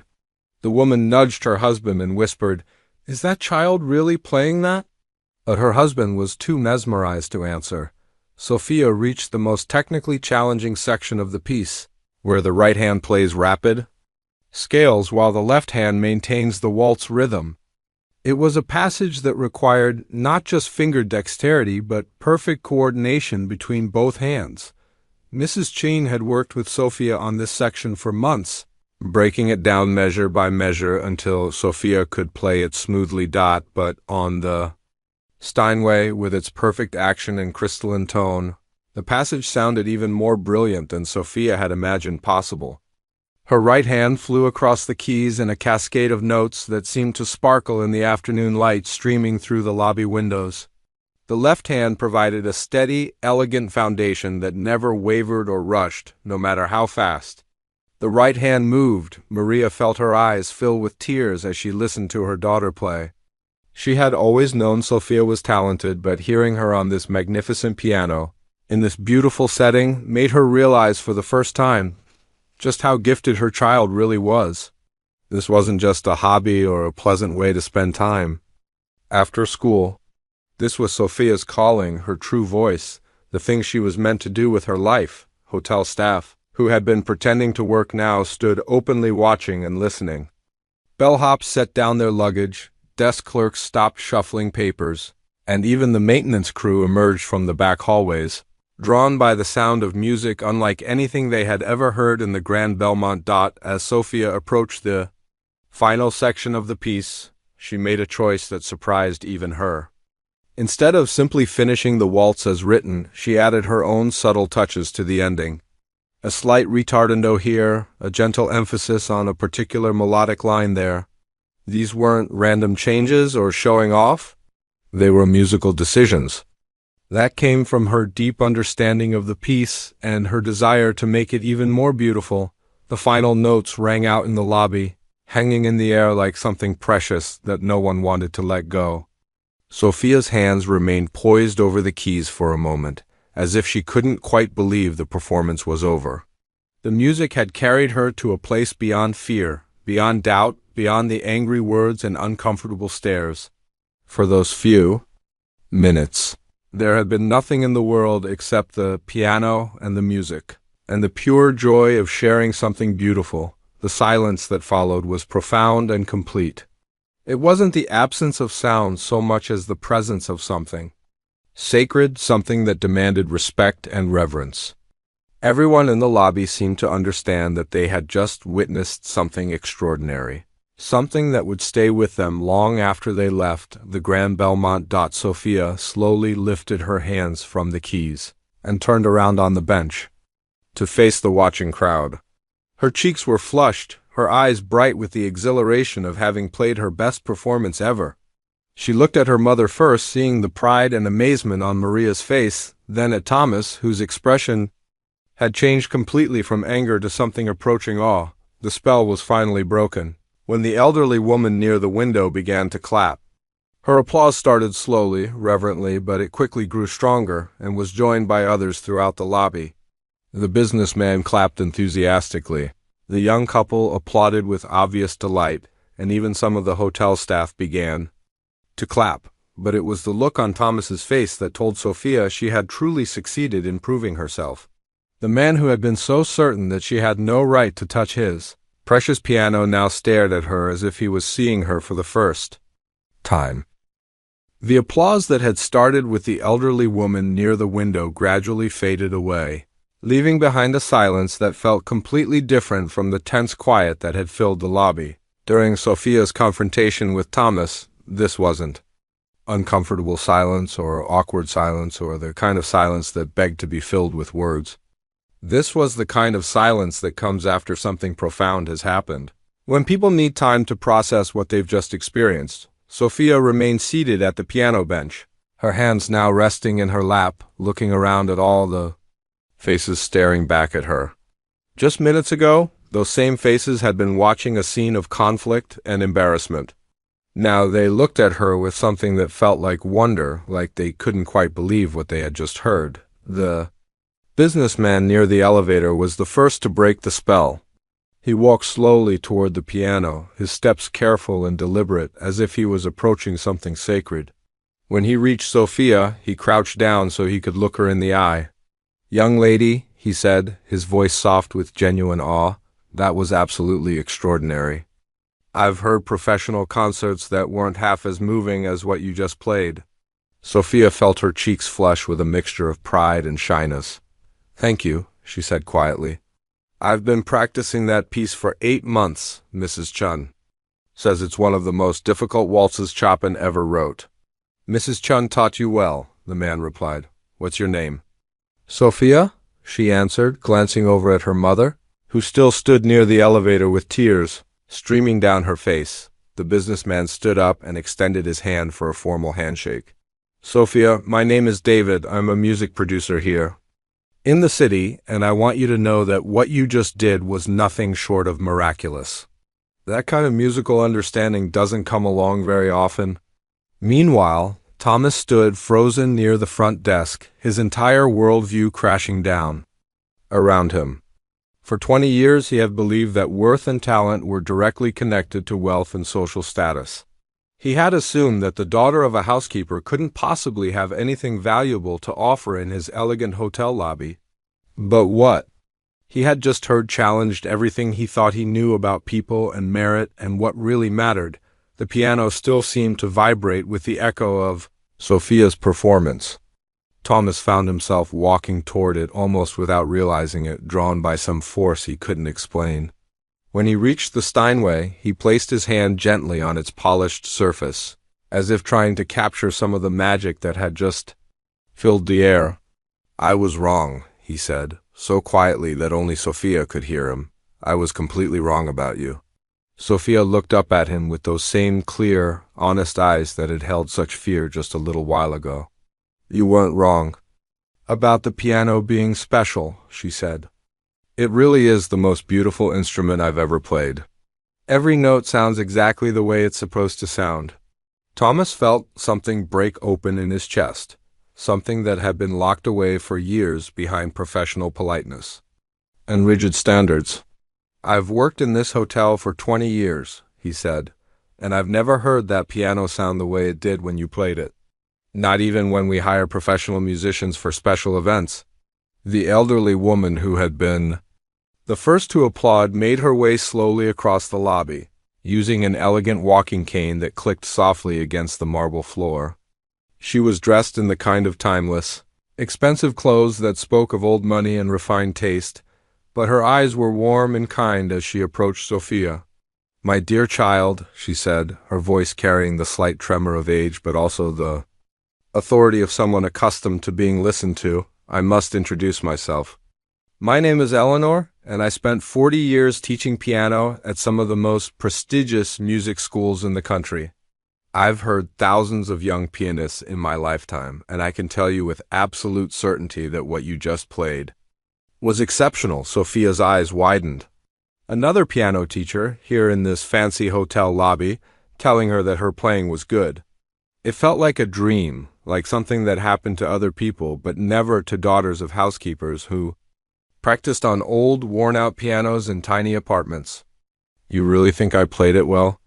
The woman nudged her husband and whispered, "Is that child really playing that?" But her husband was too mesmerized to answer. Sophia reached the most technically challenging section of the piece, where the right hand plays rapid scales while the left hand maintains the waltz rhythm. It was a passage that required not just finger dexterity but perfect coordination between both hands. Mrs. Chun had worked with Sophia on this section for months, breaking it down measure by measure until Sophia could play it smoothly. But on the Steinway, with its perfect action and crystalline tone, the passage sounded even more brilliant than Sophia had imagined possible. Her right hand flew across the keys in a cascade of notes that seemed to sparkle in the afternoon light streaming through the lobby windows. The left hand provided a steady, elegant foundation that never wavered or rushed, no matter how fast. The right hand moved. Maria felt her eyes fill with tears as she listened to her daughter play. She had always known Sophia was talented, but hearing her on this magnificent piano, in this beautiful setting, made her realize for the first time just how gifted her child really was. This wasn't just a hobby or a pleasant way to spend time after school. This was Sophia's calling, her true voice, the thing she was meant to do with her life. Hotel staff who had been pretending to work now, stood openly watching and listening. Bellhops set down their luggage, desk clerks stopped shuffling papers, and even the maintenance crew emerged from the back hallways, drawn by the sound of music unlike anything they had ever heard in the Grand Belmont. As Sophia approached the final section of the piece, she made a choice that surprised even her. Instead of simply finishing the waltz as written, she added her own subtle touches to the ending. A slight ritardando here, a gentle emphasis on a particular melodic line there. These weren't random changes or showing off. They were musical decisions. That came from her deep understanding of the piece and her desire to make it even more beautiful. The final notes rang out in the lobby, hanging in the air like something precious that no one wanted to let go. Sophia's hands remained poised over the keys for a moment, as if she couldn't quite believe the performance was over. The music had carried her to a place beyond fear, beyond doubt, beyond the angry words and uncomfortable stares. For those few minutes, there had been nothing in the world except the piano and the music, and the pure joy of sharing something beautiful. The silence that followed was profound and complete. It wasn't the absence of sound so much as the presence of something sacred, something that demanded respect and reverence. Everyone in the lobby seemed to understand that they had just witnessed something extraordinary, something that would stay with them long after they left the Grand Belmont. Sophia slowly lifted her hands from the keys and turned around on the bench to face the watching crowd. Her cheeks were flushed, her eyes bright with the exhilaration of having played her best performance ever. She looked at her mother first, seeing the pride and amazement on Maria's face, then at Thomas, whose expression had changed completely from anger to something approaching awe. The spell was finally broken when the elderly woman near the window began to clap. Her applause started slowly, reverently, but it quickly grew stronger and was joined by others throughout the lobby. The businessman clapped enthusiastically. The young couple applauded with obvious delight, and even some of the hotel staff began to clap, but it was the look on Thomas's face that told Sophia she had truly succeeded in proving herself. The man who had been so certain that she had no right to touch his precious piano now stared at her as if he was seeing her for the first time. The applause that had started with the elderly woman near the window gradually faded away, leaving behind a silence that felt completely different from the tense quiet that had filled the lobby. During Sophia's confrontation with Thomas, this wasn't uncomfortable silence or awkward silence or the kind of silence that begged to be filled with words. This was the kind of silence that comes after something profound has happened. When people need time to process what they've just experienced, Sophia remained seated at the piano bench, her hands now resting in her lap, looking around at all the faces staring back at her. Just minutes ago, those same faces had been watching a scene of conflict and embarrassment. Now they looked at her with something that felt like wonder, like they couldn't quite believe what they had just heard. The businessman near the elevator was the first to break the spell. He walked slowly toward the piano, his steps careful and deliberate, as if he was approaching something sacred. When he reached Sophia, he crouched down so he could look her in the eye. "Young lady," he said, his voice soft with genuine awe, "that was absolutely extraordinary. I've heard professional concerts that weren't half as moving as what you just played." Sophia felt her cheeks flush with a mixture of pride and shyness. "Thank you," she said quietly. "I've been practicing that piece for 8 months, Mrs. Chun. Says it's one of the most difficult waltzes Chopin ever wrote." "Mrs. Chun taught you well," the man replied. "What's your name?" "Sophia," she answered, glancing over at her mother, who still stood near the elevator with tears streaming down her face. The businessman stood up and extended his hand for a formal handshake. "Sophia, my name is David. I'm a music producer here in the city, and I want you to know that what you just did was nothing short of miraculous. That kind of musical understanding doesn't come along very often." Meanwhile, Thomas stood frozen near the front desk, his entire worldview crashing down around him. For 20 years he had believed that worth and talent were directly connected to wealth and social status. He had assumed that the daughter of a housekeeper couldn't possibly have anything valuable to offer in his elegant hotel lobby. But what He had just heard challenged everything he thought he knew about people and merit and what really mattered. The piano still seemed to vibrate with the echo of Sophia's performance. Thomas found himself walking toward it almost without realizing it, drawn by some force he couldn't explain. When he reached the Steinway, he placed his hand gently on its polished surface, as if trying to capture some of the magic that had just filled the air. "I was wrong," he said, so quietly that only Sophia could hear him. "I was completely wrong about you." Sophia looked up at him with those same clear, honest eyes that had held such fear just a little while ago. "You weren't wrong about the piano being special," she said. "It really is the most beautiful instrument I've ever played. Every note sounds exactly the way it's supposed to sound." Thomas felt something break open in his chest, something that had been locked away for years behind professional politeness and rigid standards. "I've worked in this hotel for 20 years, he said, "and I've never heard that piano sound the way it did when you played it. Not even when we hire professional musicians for special events." The elderly woman who had been the first to applaud made her way slowly across the lobby, using an elegant walking cane that clicked softly against the marble floor. She was dressed in the kind of timeless, expensive clothes that spoke of old money and refined taste, but her eyes were warm and kind as she approached Sophia. "My dear child," she said, her voice carrying the slight tremor of age but also the authority of someone accustomed to being listened to, "I must introduce myself. My name is Eleanor, and I spent 40 years teaching piano at some of the most prestigious music schools in the country. I've heard thousands of young pianists in my lifetime, and I can tell you with absolute certainty that what you just played was exceptional." Sophia's eyes widened. Another piano teacher, here in this fancy hotel lobby, telling her that her playing was good. It felt like a dream, like something that happened to other people, but never to daughters of housekeepers who practiced on old, worn-out pianos in tiny apartments. "You really think I played it well?"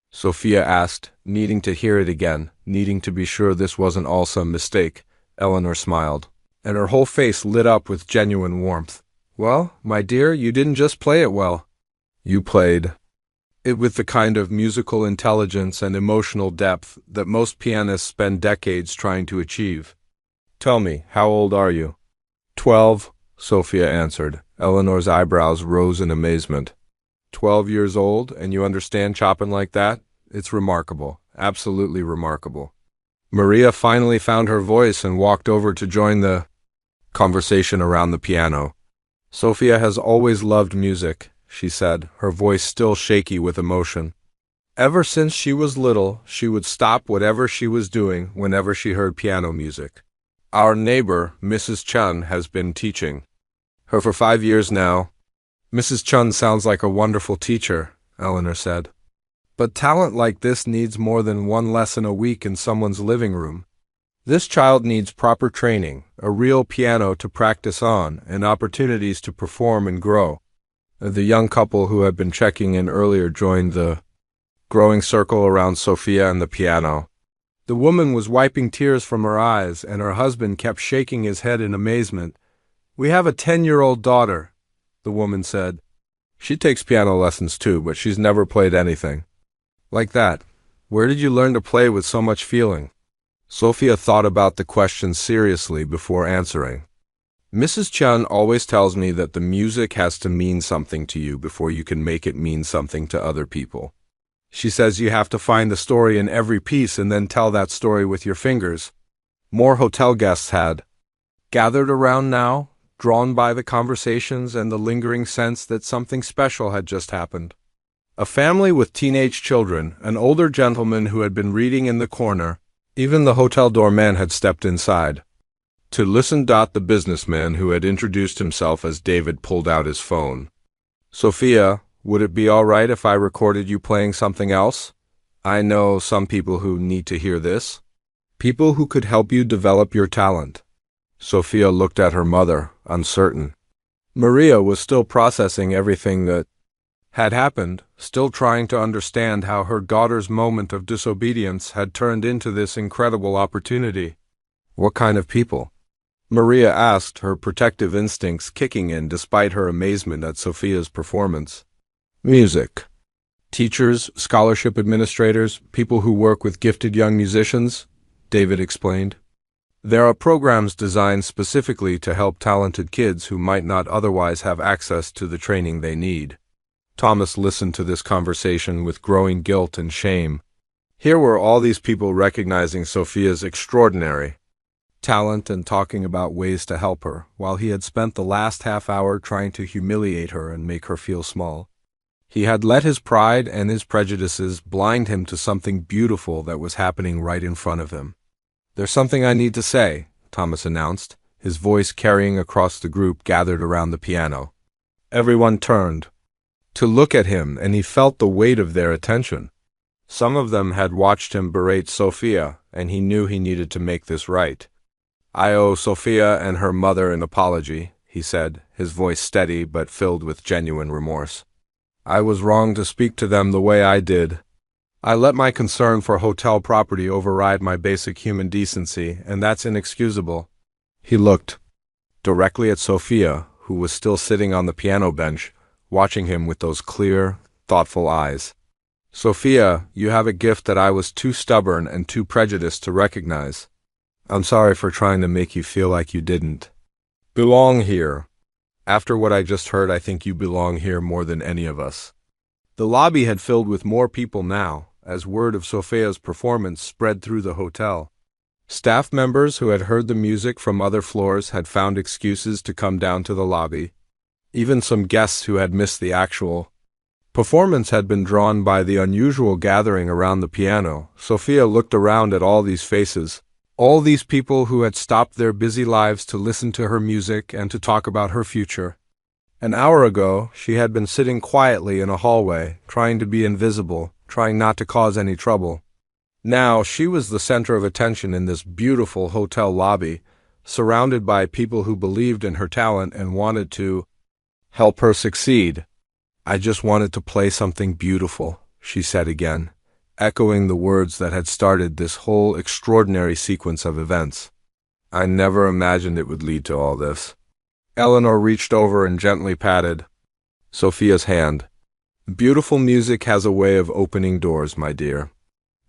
Sophia asked, needing to hear it again, needing to be sure this wasn't all some mistake. Eleanor smiled, and her whole face lit up with genuine warmth. "Well, my dear, you didn't just play it well. You played it with the kind of musical intelligence and emotional depth that most pianists spend decades trying to achieve. Tell me, how old are you?" 12, Sophia answered. Eleanor's eyebrows rose in amazement. 12 years old, and you understand Chopin like that? It's remarkable, absolutely remarkable. Maria finally found her voice and walked over to join the conversation around the piano. "Sophia has always loved music," she said, her voice still shaky with emotion. "Ever since she was little, she would stop whatever she was doing whenever she heard piano music. Our neighbor, Mrs. Chun, has been teaching her for 5 years now." "Mrs. Chun sounds like a wonderful teacher," Eleanor said. "But talent like this needs more than one lesson a week in someone's living room. This child needs proper training, a real piano to practice on, and opportunities to perform and grow." The young couple who had been checking in earlier joined the growing circle around Sophia and the piano. The woman was wiping tears from her eyes, and her husband kept shaking his head in amazement. "We have a 10-year-old daughter," the woman said. "She takes piano lessons too, but she's never played anything like that. Where did you learn to play with so much feeling?" Sophia thought about the question seriously before answering. "Mrs. Chun always tells me that the music has to mean something to you before you can make it mean something to other people. She says you have to find the story in every piece and then tell that story with your fingers." More hotel guests had gathered around now, drawn by the conversations and the lingering sense that something special had just happened. A family with teenage children, an older gentleman who had been reading in the corner, even the hotel doorman had stepped inside to listen. The businessman who had introduced himself as David pulled out his phone. "Sophia, would it be all right if I recorded you playing something else? I know some people who need to hear this. People who could help you develop your talent." Sophia looked at her mother, uncertain. Maria was still processing everything that had happened, still trying to understand how her daughter's moment of disobedience had turned into this incredible opportunity. "What kind of people?" Maria asked, her protective instincts kicking in despite her amazement at Sophia's performance. Music. Teachers, scholarship administrators, people who work with gifted young musicians, David explained. There are programs designed specifically to help talented kids who might not otherwise have access to the training they need. Thomas listened to this conversation with growing guilt and shame. Here were all these people recognizing Sophia's extraordinary talent and talking about ways to help her, while he had spent the last half hour trying to humiliate her and make her feel small. He had let his pride and his prejudices blind him to something beautiful that was happening right in front of him. "There's something I need to say," Thomas announced, his voice carrying across the group gathered around the piano. Everyone turned to look at him, and he felt the weight of their attention. Some of them had watched him berate Sophia, and he knew he needed to make this right. "I owe Sophia and her mother an apology," he said, his voice steady but filled with genuine remorse. "I was wrong to speak to them the way I did. I let my concern for hotel property override my basic human decency, and that's inexcusable." He looked directly at Sophia, who was still sitting on the piano bench, watching him with those clear, thoughtful eyes. "Sophia, you have a gift that I was too stubborn and too prejudiced to recognize. I'm sorry for trying to make you feel like you didn't belong here. After what I just heard, I think you belong here more than any of us." The lobby had filled with more people now, as word of Sophia's performance spread through the hotel. Staff members who had heard the music from other floors had found excuses to come down to the lobby. Even some guests who had missed the actual performance had been drawn by the unusual gathering around the piano. Sophia looked around at all these faces, all these people who had stopped their busy lives to listen to her music and to talk about her future. An hour ago, she had been sitting quietly in a hallway, trying to be invisible, trying not to cause any trouble. Now, she was the center of attention in this beautiful hotel lobby, surrounded by people who believed in her talent and wanted to help her succeed. "I just wanted to play something beautiful," she said again, echoing the words that had started this whole extraordinary sequence of events. "I never imagined it would lead to all this." Eleanor reached over and gently patted Sophia's hand. "Beautiful music has a way of opening doors, my dear.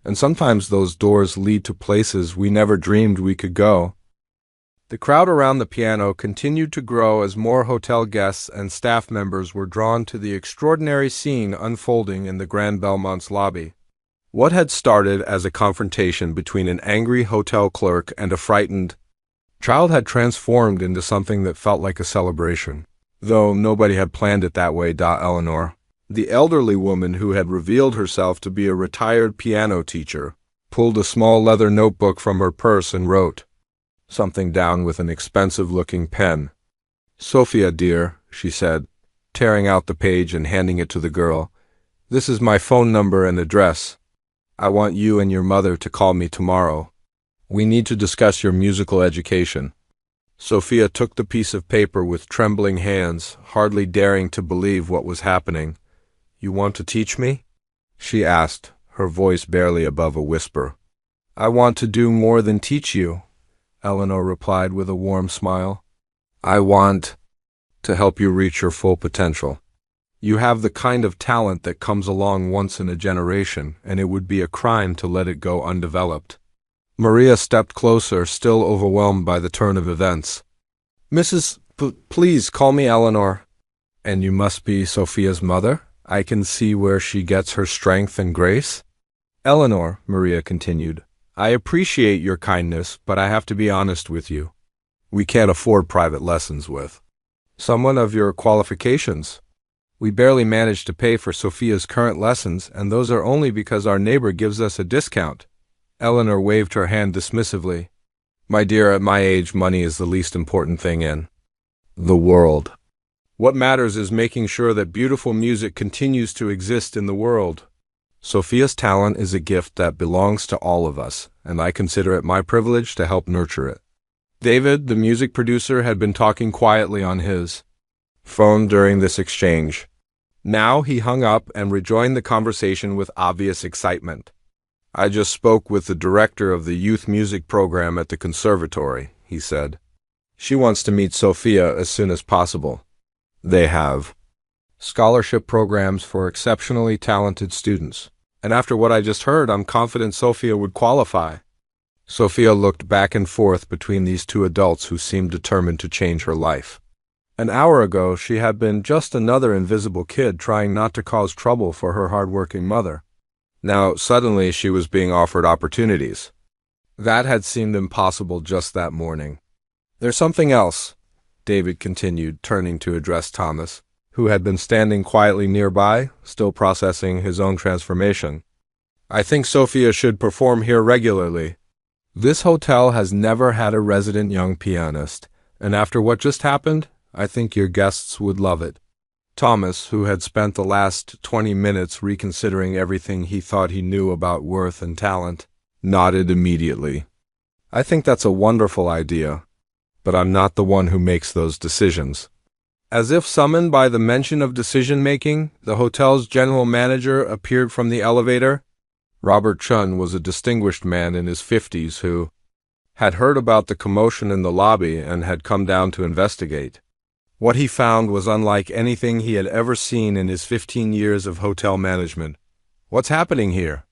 And sometimes those doors lead to places we never dreamed we could go." The crowd around the piano continued to grow as more hotel guests and staff members were drawn to the extraordinary scene unfolding in the Grand Belmont's lobby. What had started as a confrontation between an angry hotel clerk and a frightened child had transformed into something that felt like a celebration. Though nobody had planned it that way, Eleanor. The elderly woman who had revealed herself to be a retired piano teacher pulled a small leather notebook from her purse and wrote something down with an expensive-looking pen. "Sophia, dear," she said, tearing out the page and handing it to the girl, "this is my phone number and address. I want you and your mother to call me tomorrow. We need to discuss your musical education." Sophia took the piece of paper with trembling hands, hardly daring to believe what was happening. "You want to teach me?" she asked, her voice barely above a whisper. "I want to do more than teach you," Eleanor replied with a warm smile. "I want to help you reach your full potential. You have the kind of talent that comes along once in a generation, and it would be a crime to let it go undeveloped." Maria stepped closer, still overwhelmed by the turn of events. "Mrs. Please call me Eleanor." "And you must be Sophia's mother? I can see where she gets her strength and grace." "Eleanor," Maria continued, "I appreciate your kindness, but I have to be honest with you. We can't afford private lessons with someone of your qualifications. We barely manage to pay for Sophia's current lessons, and those are only because our neighbor gives us a discount." Eleanor waved her hand dismissively. "My dear, at my age, money is the least important thing in the world. What matters is making sure that beautiful music continues to exist in the world. Sophia's talent is a gift that belongs to all of us, and I consider it my privilege to help nurture it." David, the music producer, had been talking quietly on his phone during this exchange. Now he hung up and rejoined the conversation with obvious excitement. "I just spoke with the director of the youth music program at the conservatory," he said. She wants to meet Sophia as soon as possible. They have scholarship programs for exceptionally talented students. And after what I just heard, I'm confident Sophia would qualify. Sophia looked back and forth between these two adults who seemed determined to change her life. An hour ago, she had been just another invisible kid trying not to cause trouble for her hard-working mother. Now, suddenly, she was being offered opportunities. That had seemed impossible just that morning. There's something else, David continued, turning to address Thomas, who had been standing quietly nearby, still processing his own transformation. I think Sophia should perform here regularly. This hotel has never had a resident young pianist, and after what just happened, I think your guests would love it. Thomas, who had spent the last 20 minutes reconsidering everything he thought he knew about worth and talent, nodded immediately. I think that's a wonderful idea, but I'm not the one who makes those decisions. As if summoned by the mention of decision-making, the hotel's general manager appeared from the elevator. Robert Chun was a distinguished man in his 50s who had heard about the commotion in the lobby and had come down to investigate. What he found was unlike anything he had ever seen in his 15 years of hotel management. What's happening here?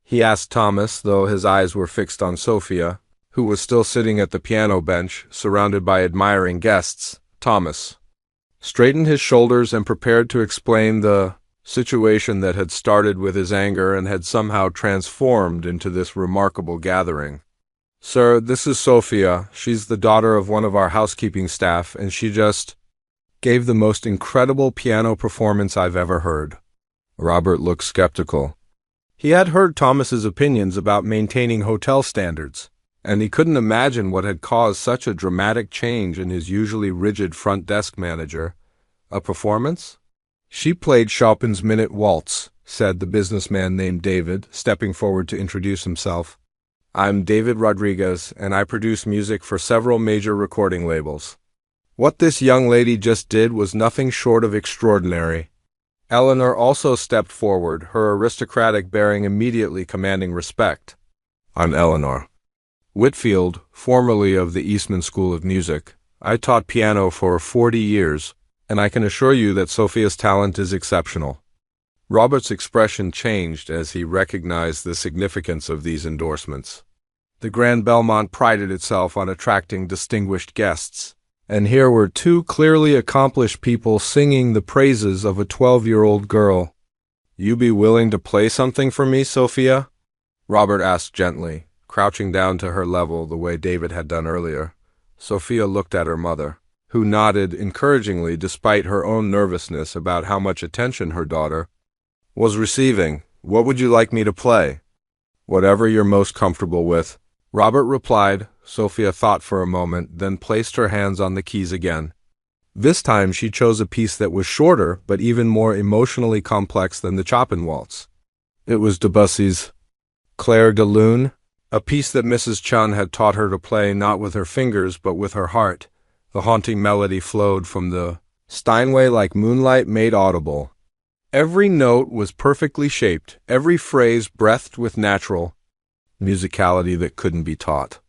He asked Thomas, though his eyes were fixed on Sophia, who was still sitting at the piano bench, surrounded by admiring guests. Thomas straightened his shoulders and prepared to explain the situation that had started with his anger and had somehow transformed into this remarkable gathering. Sir, this is Sophia. She's the daughter of one of our housekeeping staff, and she just gave the most incredible piano performance I've ever heard. Robert looked skeptical. He had heard Thomas's opinions about maintaining hotel standards, and he couldn't imagine what had caused such a dramatic change in his usually rigid front desk manager. A performance? She played Chopin's Minute Waltz, said the businessman named David, stepping forward to introduce himself. I'm David Rodriguez, and I produce music for several major recording labels. What this young lady just did was nothing short of extraordinary. Eleanor also stepped forward, her aristocratic bearing immediately commanding respect. I'm Eleanor Whitfield, formerly of the Eastman School of Music. I taught piano for 40 years, and I can assure you that Sophia's talent is exceptional. Robert's expression changed as he recognized the significance of these endorsements. The Grand Belmont prided itself on attracting distinguished guests, and here were two clearly accomplished people singing the praises of a 12-year-old girl. You be willing to play something for me, Sophia? Robert asked gently, crouching down to her level the way David had done earlier. Sophia looked at her mother, who nodded encouragingly despite her own nervousness about how much attention her daughter was receiving. What would you like me to play? Whatever you're most comfortable with, Robert replied. Sophia thought for a moment, then placed her hands on the keys again. This time she chose a piece that was shorter but even more emotionally complex than the Chopin Waltz. It was Debussy's Clair de Lune, a piece that Mrs. Chun had taught her to play not with her fingers but with her heart. The haunting melody flowed from the Steinway like moonlight made audible. Every note was perfectly shaped, every phrase breathed with natural musicality that couldn't be taught.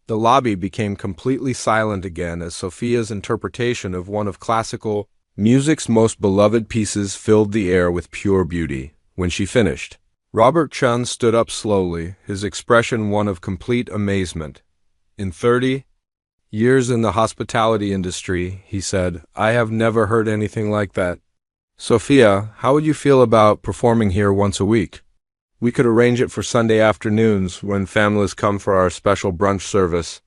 The lobby became completely silent again as Sophia's interpretation of one of classical music's most beloved pieces filled the air with pure beauty. When she finished, Robert Chun stood up slowly, his expression one of complete amazement. In 30 years in the hospitality industry, he said, I have never heard anything like that. Sophia, how would you feel about performing here once a week? We could arrange it for Sunday afternoons when families come for our special brunch service.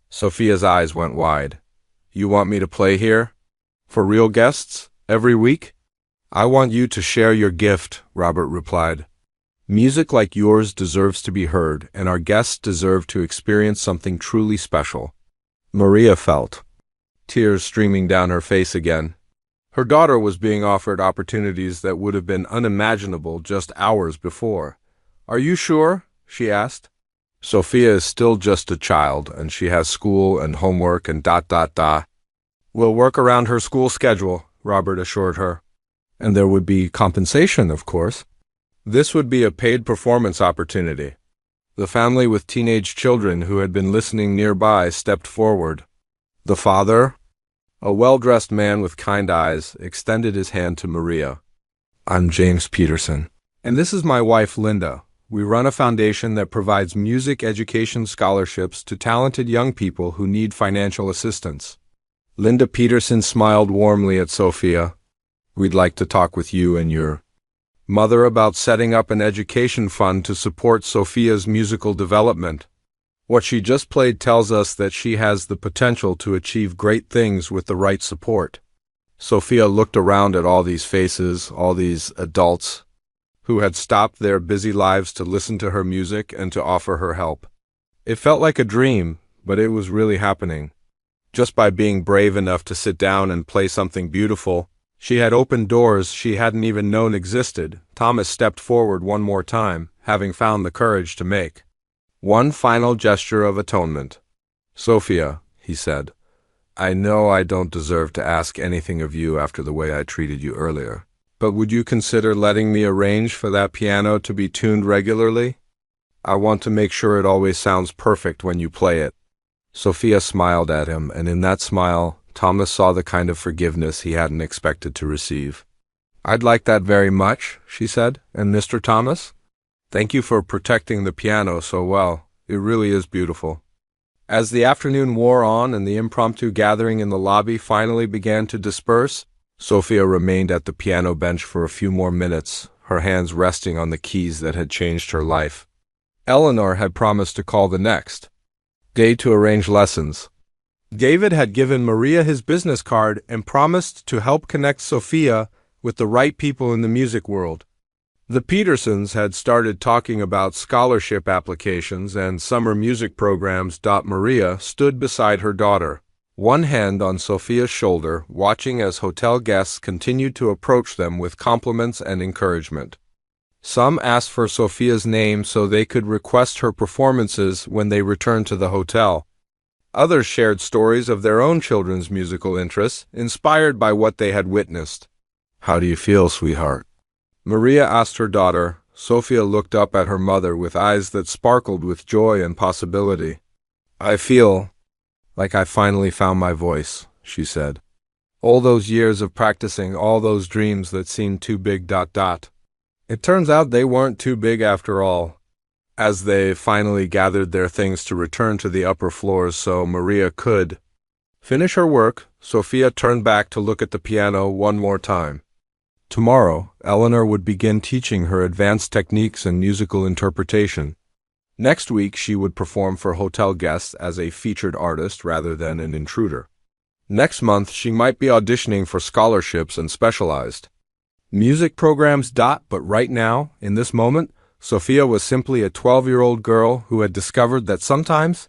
Sophia's eyes went wide. You want me to play here? For real guests? Every week? I want you to share your gift, Robert replied. Music like yours deserves to be heard, and our guests deserve to experience something truly special. Maria felt tears streaming down her face again. Her daughter was being offered opportunities that would have been unimaginable just hours before. Are you sure? She asked. Sophia is still just a child, and she has school and homework and ... We'll work around her school schedule, Robert assured her. And there would be compensation, of course. This would be a paid performance opportunity. The family with teenage children who had been listening nearby stepped forward. The father, a well-dressed man with kind eyes, extended his hand to Maria. I'm James Peterson. And this is my wife, Linda. We run a foundation that provides music education scholarships to talented young people who need financial assistance. Linda Peterson smiled warmly at Sophia. We'd like to talk with you and your mother about setting up an education fund to support Sophia's musical development. What she just played tells us that she has the potential to achieve great things with the right support. Sophia looked around at all these faces, all these adults, who had stopped their busy lives to listen to her music and to offer her help. It felt like a dream, but it was really happening. Just by being brave enough to sit down and play something beautiful, she had opened doors she hadn't even known existed. Thomas stepped forward one more time, having found the courage to make one final gesture of atonement. Sophia, he said, I know I don't deserve to ask anything of you after the way I treated you earlier. But would you consider letting me arrange for that piano to be tuned regularly? I want to make sure it always sounds perfect when you play it. Sophia smiled at him, and in that smile, Thomas saw the kind of forgiveness he hadn't expected to receive. I'd like that very much, she said. And Mr. Thomas? Thank you for protecting the piano so well. It really is beautiful. As the afternoon wore on and the impromptu gathering in the lobby finally began to disperse, Sophia remained at the piano bench for a few more minutes, her hands resting on the keys that had changed her life. Eleanor had promised to call the next day to arrange lessons. David had given Maria his business card and promised to help connect Sophia with the right people in the music world. The Petersons had started talking about scholarship applications and summer music programs. Maria stood beside her daughter, one hand on Sophia's shoulder, watching as hotel guests continued to approach them with compliments and encouragement. Some asked for Sophia's name so they could request her performances when they returned to the hotel. Others shared stories of their own children's musical interests, inspired by what they had witnessed. How do you feel, sweetheart? Maria asked her daughter. Sophia looked up at her mother with eyes that sparkled with joy and possibility. I feel like I finally found my voice, she said. All those years of practicing, all those dreams that seemed too big. It turns out they weren't too big after all. As they finally gathered their things to return to the upper floors so Maria could finish her work, Sophia turned back to look at the piano one more time. Tomorrow, Eleanor would begin teaching her advanced techniques and musical interpretation. Next week, she would perform for hotel guests as a featured artist rather than an intruder. Next month, she might be auditioning for scholarships and specialized music programs. But right now, in this moment, Sophia was simply a 12-year-old girl who had discovered that sometimes